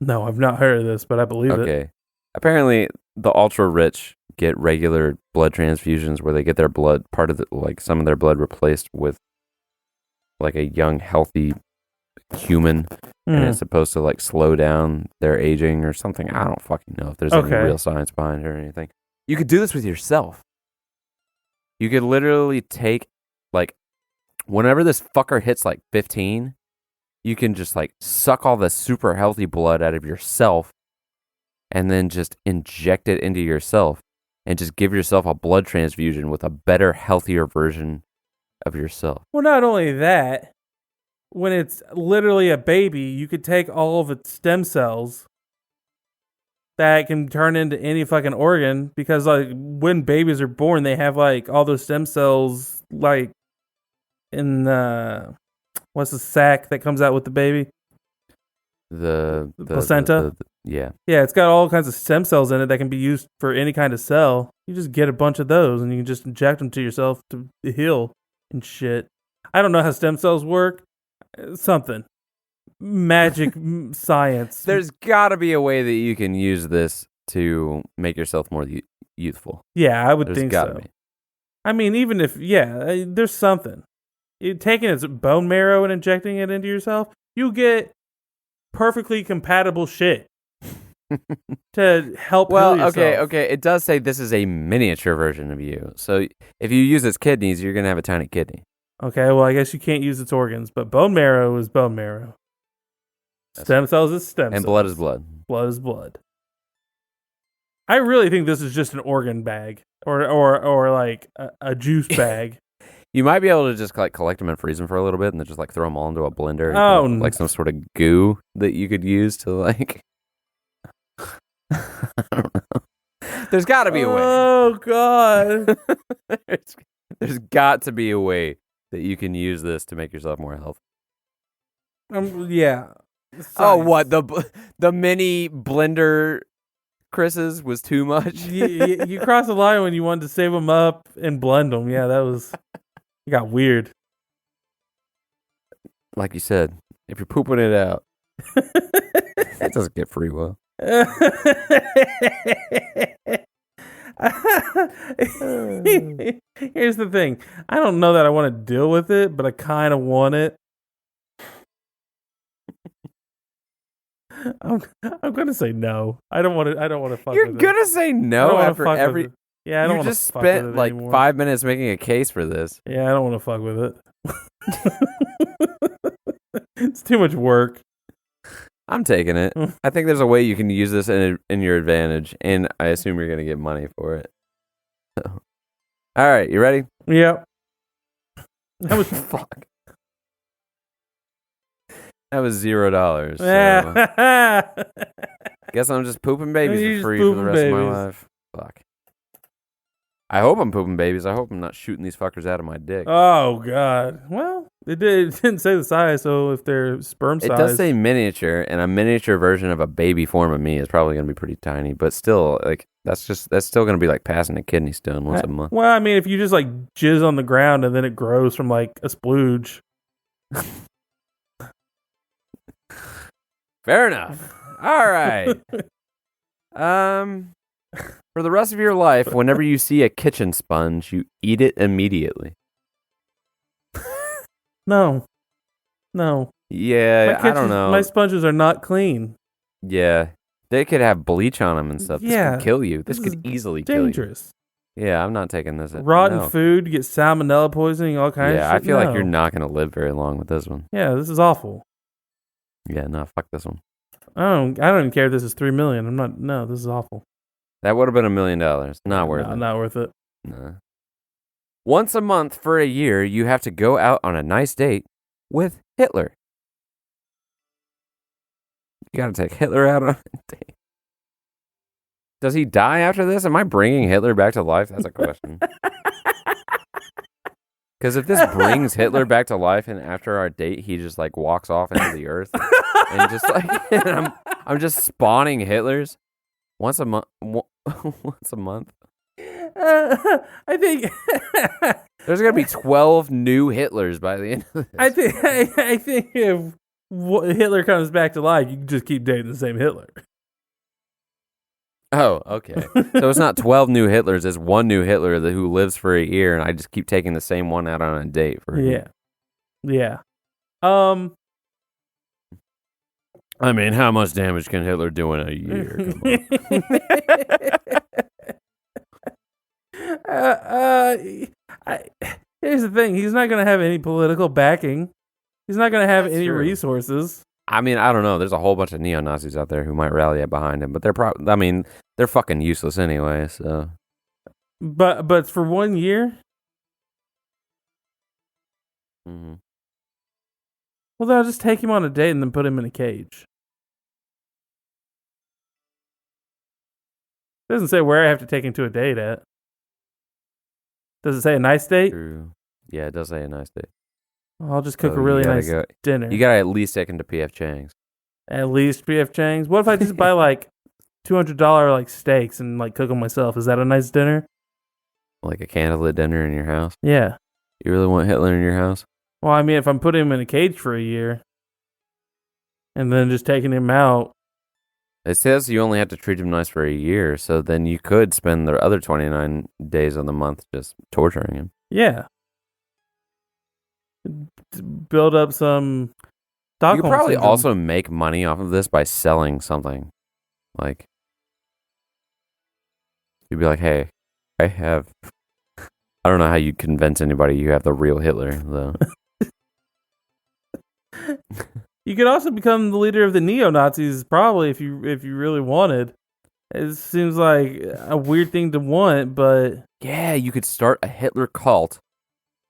No, I've not heard of this, but I believe it. Okay. Apparently the ultra rich get regular blood transfusions where they get their blood, some of their blood replaced with like a young, healthy human, and it's supposed to like slow down their aging or something. I don't fucking know if there's any real science behind it or anything. You could do this with yourself. You could literally take like whenever this fucker hits like 15, you can just like suck all the super healthy blood out of yourself and then just inject it into yourself and just give yourself a blood transfusion with a better, healthier version of yourself. Well, not only that, when it's literally a baby, you could take all of its stem cells that can turn into any fucking organ, because like when babies are born, they have like all those stem cells like in what's the sac that comes out with the baby? The placenta. Yeah, it's got all kinds of stem cells in it that can be used for any kind of cell. You just get a bunch of those and you can just inject them to yourself to heal and shit. I don't know how stem cells work. Something magic science. There's got to be a way that you can use this to make yourself more youthful. Yeah, I would think so. Be. I mean, even if there's something. Taking its bone marrow and injecting it into yourself, you get perfectly compatible shit to help heal yourself. Okay. It does say this is a miniature version of you. So if you use its kidneys, you're gonna have a tiny kidney. Okay, well, I guess you can't use its organs, but bone marrow is bone marrow. Stem cells is stem cells. And blood is blood. Blood is blood. I really think this is just an organ bag or like a juice bag. You might be able to just like collect them and freeze them for a little bit and then just like throw them all into a blender. And like some sort of goo that you could use to like... I don't know. There's got to be a way. Oh God. There's got to be a way that you can use this to make yourself more healthy. Yeah. Oh, what the mini blender Chris's was too much. You crossed the line when you wanted to save them up and blend them. Yeah, it got weird. Like you said, if you're pooping it out, it doesn't get free will. Here's the thing. I don't know that I want to deal with it, but I kind of want it. I'm gonna say no. I don't want to. I don't want to fuck. You're with gonna it. say no after every. Yeah, I don't you want to. just spent like anymore. 5 minutes making a case for this. Yeah, I don't want to fuck with it. It's too much work. I'm taking it. I think there's a way you can use this in your advantage, and I assume you're gonna get money for it. So. All right, you ready? Yep. That was fuck. That was $0. So. Guess I'm just pooping babies for free for the rest of my life. Fuck. I hope I'm pooping babies. I hope I'm not shooting these fuckers out of my dick. Oh God. Well, it didn't say the size, so if they're sperm size, it does say miniature, and a miniature version of a baby form of me is probably going to be pretty tiny. But still, like that's still going to be like passing a kidney stone once a month. Well, I mean, if you just like jizz on the ground and then it grows from like a splooge. Fair enough. All right. For the rest of your life, whenever you see a kitchen sponge, you eat it immediately. No. Yeah, I don't know. My sponges are not clean. Yeah, they could have bleach on them and stuff. This could kill you. This could easily dangerous. Kill you. Yeah, I'm not taking this. Rotten food, get salmonella poisoning, all kinds of shit. Yeah, I feel like you're not going to live very long with this one. Yeah, this is awful. Yeah, no, fuck this one. I don't even care if this is $3 million. No, this is awful. That would have been $1 million. Not worth it. Not worth it. No. Once a month for a year, you have to go out on a nice date with Hitler. You got to take Hitler out on a date. Does he die after this? Am I bringing Hitler back to life? That's a question. Because if this brings Hitler back to life and after our date, he just like walks off into the earth and just like, I'm just spawning Hitlers once a month. Once a month. I think there's gonna be 12 new Hitlers by the end of this. I think if Hitler comes back to life, you can just keep dating the same Hitler. Oh, okay. So it's not 12 new Hitlers. It's one new Hitler who lives for a year, and I just keep taking the same one out on a date for a year. Yeah. I mean, how much damage can Hitler do in a year? Here's the thing. He's not going to have any political backing. He's not going to have any resources. I mean, I don't know. There's a whole bunch of neo-Nazis out there who might rally up behind him, but they're they're fucking useless anyway, so. But for 1 year? Mm-hmm. Well, they'll just take him on a date and then put him in a cage. It doesn't say where I have to take him to a date at. Does it say a nice date? True. Yeah, it does say a nice date. I'll just cook a really nice dinner. You gotta at least take him to P.F. Chang's. At least P.F. Chang's? What if I just buy like $200 like steaks and like cook them myself? Is that a nice dinner? Like a candlelit dinner in your house? Yeah. You really want Hitler in your house? Well, I mean, if I'm putting him in a cage for a year and then just taking him out. It says you only have to treat him nice for a year, so then you could spend the other 29 days of the month just torturing him. Yeah. Build up some Stockholm You could probably syndrome. also make money off of this by selling something. Like, you'd be like, hey, I don't know how you convince anybody you have the real Hitler, though. You could also become the leader of the neo-Nazis, probably, if you really wanted. It seems like a weird thing to want, but... Yeah, you could start a Hitler cult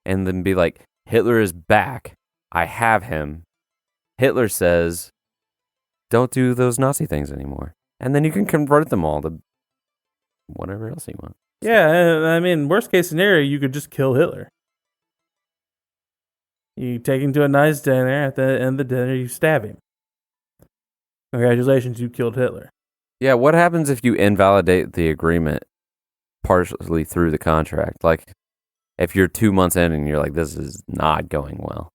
and then be like, Hitler is back. I have him. Hitler says, don't do those Nazi things anymore. And then you can convert them all to whatever else he wants. Yeah, I mean, worst case scenario, you could just kill Hitler. You take him to a nice dinner. At the end of the dinner, you stab him. Congratulations, you killed Hitler. Yeah, what happens if you invalidate the agreement partially through the contract? Like, if you're 2 months in and you're like, this is not going well.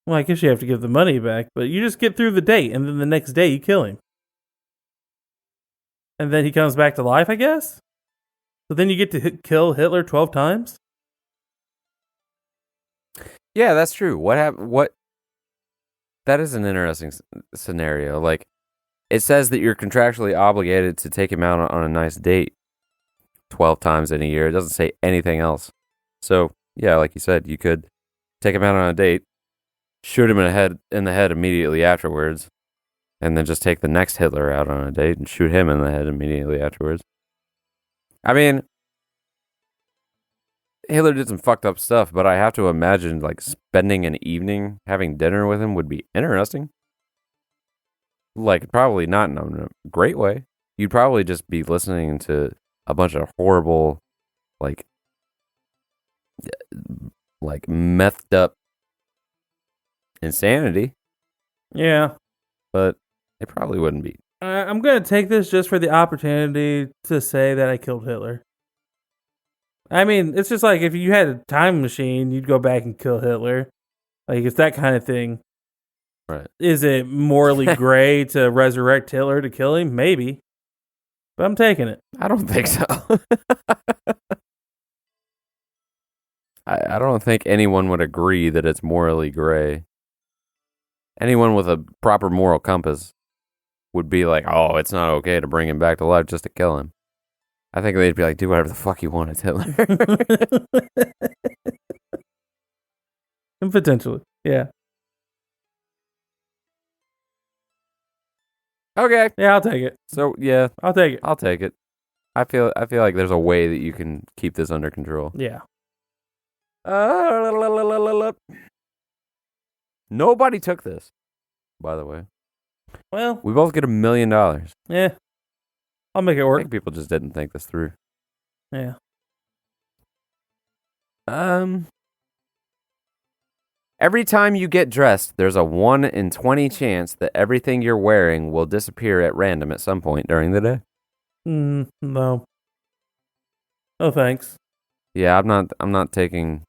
Well, I guess you have to give the money back, but you just get through the date, and then the next day you kill him. And then he comes back to life, I guess? So then you get to kill Hitler 12 times? Yeah, that's true. What? That is an interesting scenario. Like, it says that you're contractually obligated to take him out on a nice date 12 times in a year. It doesn't say anything else. So, yeah, like you said, you could take him out on a date, shoot him in the head immediately afterwards, and then just take the next Hitler out on a date and shoot him in the head immediately afterwards. I mean, Hitler did some fucked up stuff, but I have to imagine, like, spending an evening having dinner with him would be interesting. Like, probably not in a great way. You'd probably just be listening to a bunch of horrible, like methed up insanity. Yeah. But it probably wouldn't be. I'm going to take this just for the opportunity to say that I killed Hitler. I mean, it's just like if you had a time machine, you'd go back and kill Hitler. Like, it's that kind of thing. Right. Is it morally gray to resurrect Hitler to kill him? Maybe. But I'm taking it. I don't think so. I don't think anyone would agree that it's morally gray. Anyone with a proper moral compass would be like, oh, it's not okay to bring him back to life just to kill him. I think they'd be like, do whatever the fuck you want, it's Hitler. And potentially, yeah. Okay. Yeah, I'll take it. So, yeah. I'll take it. I'll take it. I feel like there's a way that you can keep this under control. Yeah. Nobody took this, by the way. Well, We both get $1 million. yeah. I'll make it I work. think people just didn't think this through. Yeah. Every time you get dressed, there's a 1 in 20 chance that everything you're wearing will disappear at random at some point during the day. No. Oh, thanks. Yeah, I'm not taking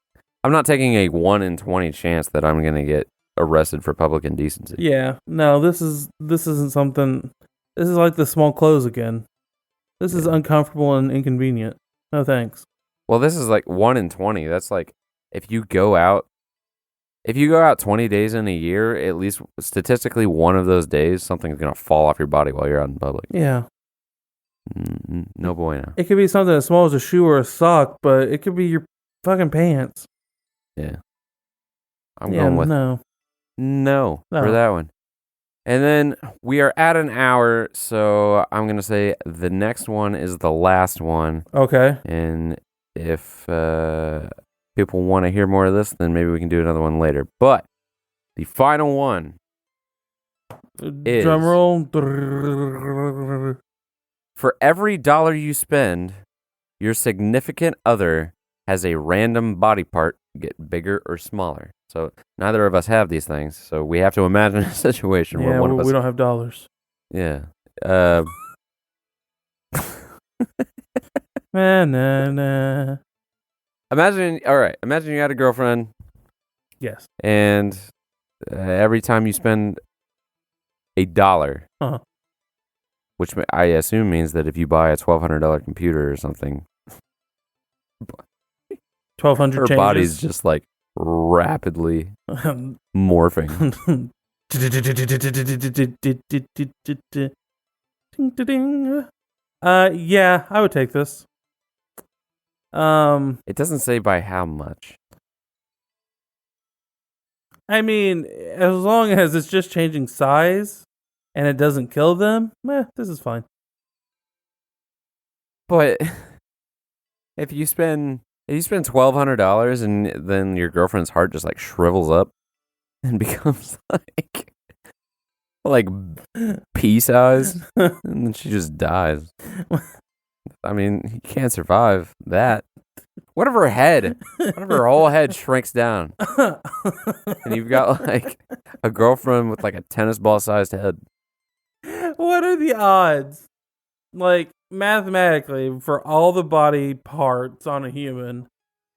a 1 in 20 chance that I'm gonna get arrested for public indecency. Yeah. No, this isn't something. This is like the small clothes again. This is uncomfortable and inconvenient. No thanks. Well, this is like 1 in 20. That's like if you go out 20 days in a year, at least statistically one of those days, something's going to fall off your body while you're out in public. Yeah. No bueno. It could be something as small as a shoe or a sock, but it could be your fucking pants. Yeah. I'm going with no for that one. And then we are at an hour, so I'm going to say the next one is the last one. Okay. And if people want to hear more of this, then maybe we can do another one later. But the final one is... Drum roll. For every dollar you spend, your significant other has a random body part get bigger or smaller. So neither of us have these things, so we have to imagine a situation where one of us... we don't have dollars. Yeah. Nah. Imagine you had a girlfriend. Yes. And every time you spend $1, which I assume means that if you buy a $1,200 computer or something, 1,200 her changes. body's just like rapidly morphing. Yeah, I would take this. It doesn't say by how much. I mean, as long as it's just changing size and it doesn't kill them, this is fine. But if you spend $1,200 and then your girlfriend's heart just like shrivels up and becomes like pea size, and then she just dies. I mean, you can't survive that. What if her head? What if her whole head shrinks down? And you've got like a girlfriend with like a tennis ball sized head. What are the odds? Like, mathematically, for all the body parts on a human,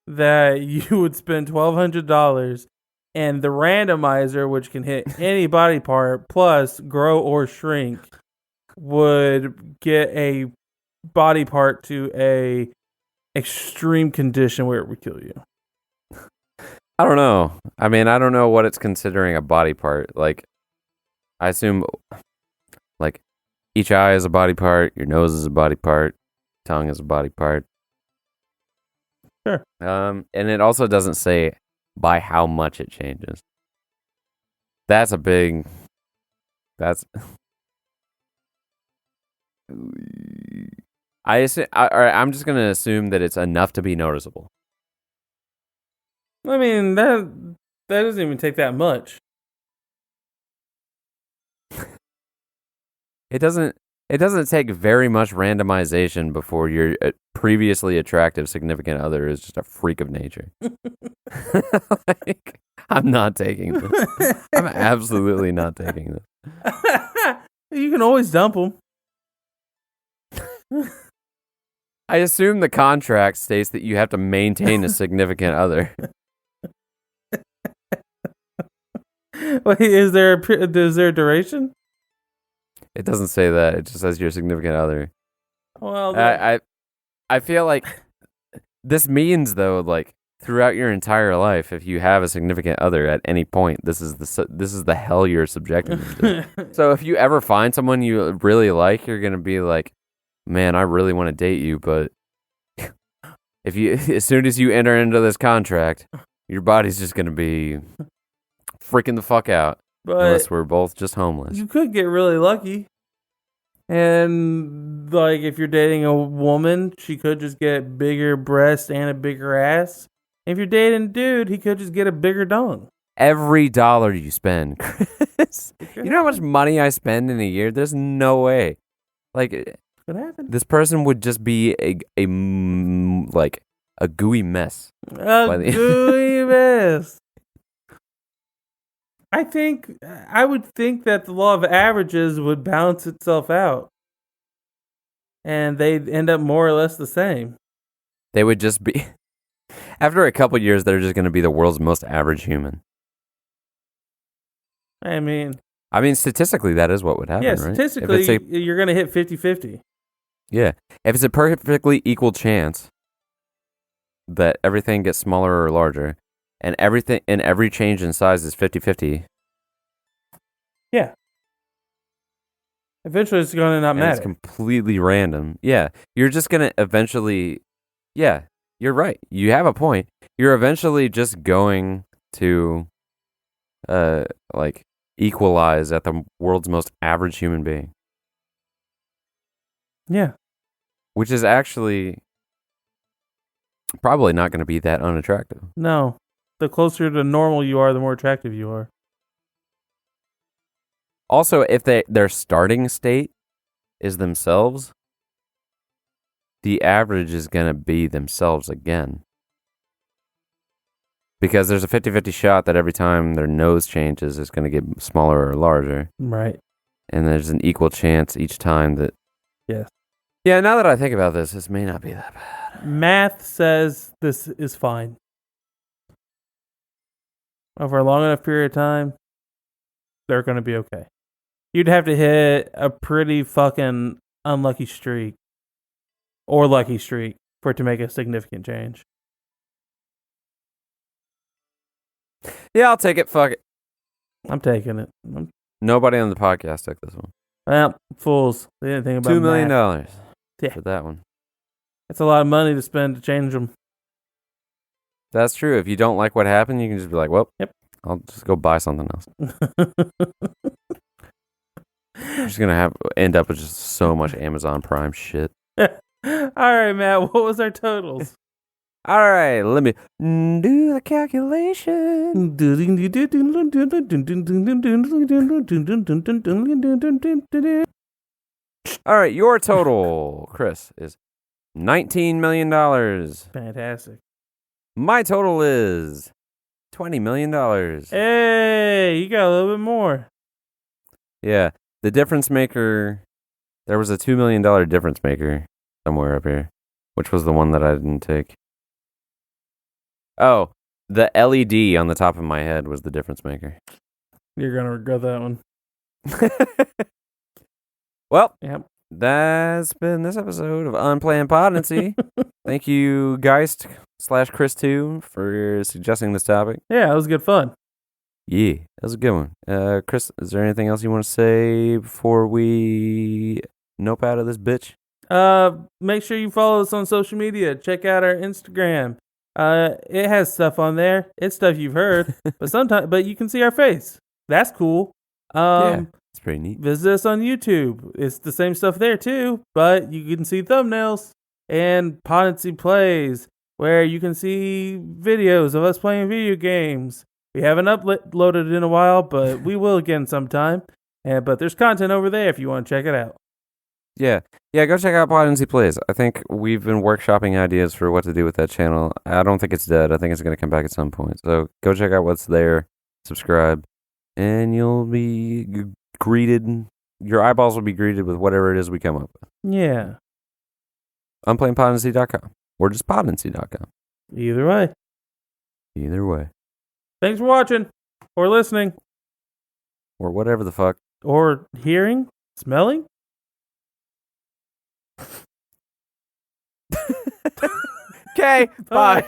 that you would spend $1,200, and the randomizer, which can hit any body part, plus grow or shrink, would get a body part to a extreme condition where it would kill you. I don't know. I mean, I don't know what it's considering a body part. Like, I assume, like, each eye is a body part, your nose is a body part, tongue is a body part. Sure. And it also doesn't say by how much it changes. That's a big... That's... I'm just going to assume that it's enough to be noticeable. I mean, that doesn't even take that much. It doesn't take very much randomization before your previously attractive significant other is just a freak of nature. Like, I'm not taking this. I'm absolutely not taking this. You can always dump them. I assume the contract states that you have to maintain a significant other. Wait, is there a duration? It doesn't say that. It just says your significant other. Well, I feel like this means, though, like throughout your entire life, if you have a significant other at any point, this is the hell you're subjecting them to. So if you ever find someone you really like, you're gonna be like, man, I really want to date you, but as soon as you enter into this contract, your body's just gonna be freaking the fuck out. but Unless we're both just homeless. you could get really lucky. And like, if you're dating a woman, she could just get bigger breasts and a bigger ass. If you're dating a dude, he could just get a bigger dong. Every dollar you spend, Chris. You know how much money I spend in a year? There's no way. Like, What happened? this person would just be a gooey mess. A gooey mess. I would think that the law of averages would balance itself out. And they'd end up more or less the same. They would just be... After a couple years, they're just going to be the world's most average human. I mean, statistically, that is what would happen, yeah, right? statistically, you're going to hit 50-50. Yeah. If it's a perfectly equal chance that everything gets smaller or larger, and every change in size is 50-50. Yeah. Eventually, it's going to not matter. It's completely random. Yeah. You're just going to eventually... Yeah, you're right. You have a point. You're eventually just going to, equalize at the world's most average human being. Yeah. Which is actually probably not going to be that unattractive. No. The closer to normal you are, the more attractive you are. Also, if their starting state is themselves, the average is going to be themselves again. Because there's a 50-50 shot that every time their nose changes, it's going to get smaller or larger. Right. And there's an equal chance each time that... Yes. Yeah, now that I think about this may not be that bad. Math says this is fine. Over a long enough period of time, they're going to be okay. You'd have to hit a pretty fucking unlucky streak or lucky streak for it to make a significant change. Yeah, I'll take it. Fuck it. I'm taking it. Nobody on the podcast took this one. Well, fools. They didn't think about $2 million Yeah. for that one. That's a lot of money to spend to change them. That's true. If you don't like what happened, you can just be like, well, yep, I'll just go buy something else. I'm just going to end up with just so much Amazon Prime shit. All right, Matt, what was our totals? All right, let me do the calculation. All right, your total, Chris, is $19 million. Fantastic. My total is $20 million. Hey, you got a little bit more. Yeah. The difference maker, there was a $2 million difference maker somewhere up here. Which was the one that I didn't take? Oh, the LED on the top of my head was the difference maker. You're going to regret that one. Well, Yep. That's been this episode of Unplanned Podnancy. Thank you, Geist/Chris 2, for suggesting this topic. Yeah, it was good fun. Yeah, that was a good one. Chris, is there anything else you want to say before we nope out of this bitch? Make sure you follow us on social media. Check out our Instagram. It has stuff on there. It's stuff you've heard, but you can see our face. That's cool. Yeah, it's pretty neat. Visit us on YouTube. It's the same stuff there too, but you can see thumbnails. And Podnancy Plays, where you can see videos of us playing video games. We haven't uploaded in a while, but we will again sometime. But there's content over there if you want to check it out. Yeah, go check out Podnancy Plays. I think we've been workshopping ideas for what to do with that channel. I don't think it's dead. I think it's going to come back at some point. So go check out what's there, subscribe, and you'll be greeted. Your eyeballs will be greeted with whatever it is we come up with. Yeah. Unplannedpodnancy.com or just podnancy.com. Either way. Thanks for watching or listening or whatever the fuck. Or hearing, smelling. Okay, bye.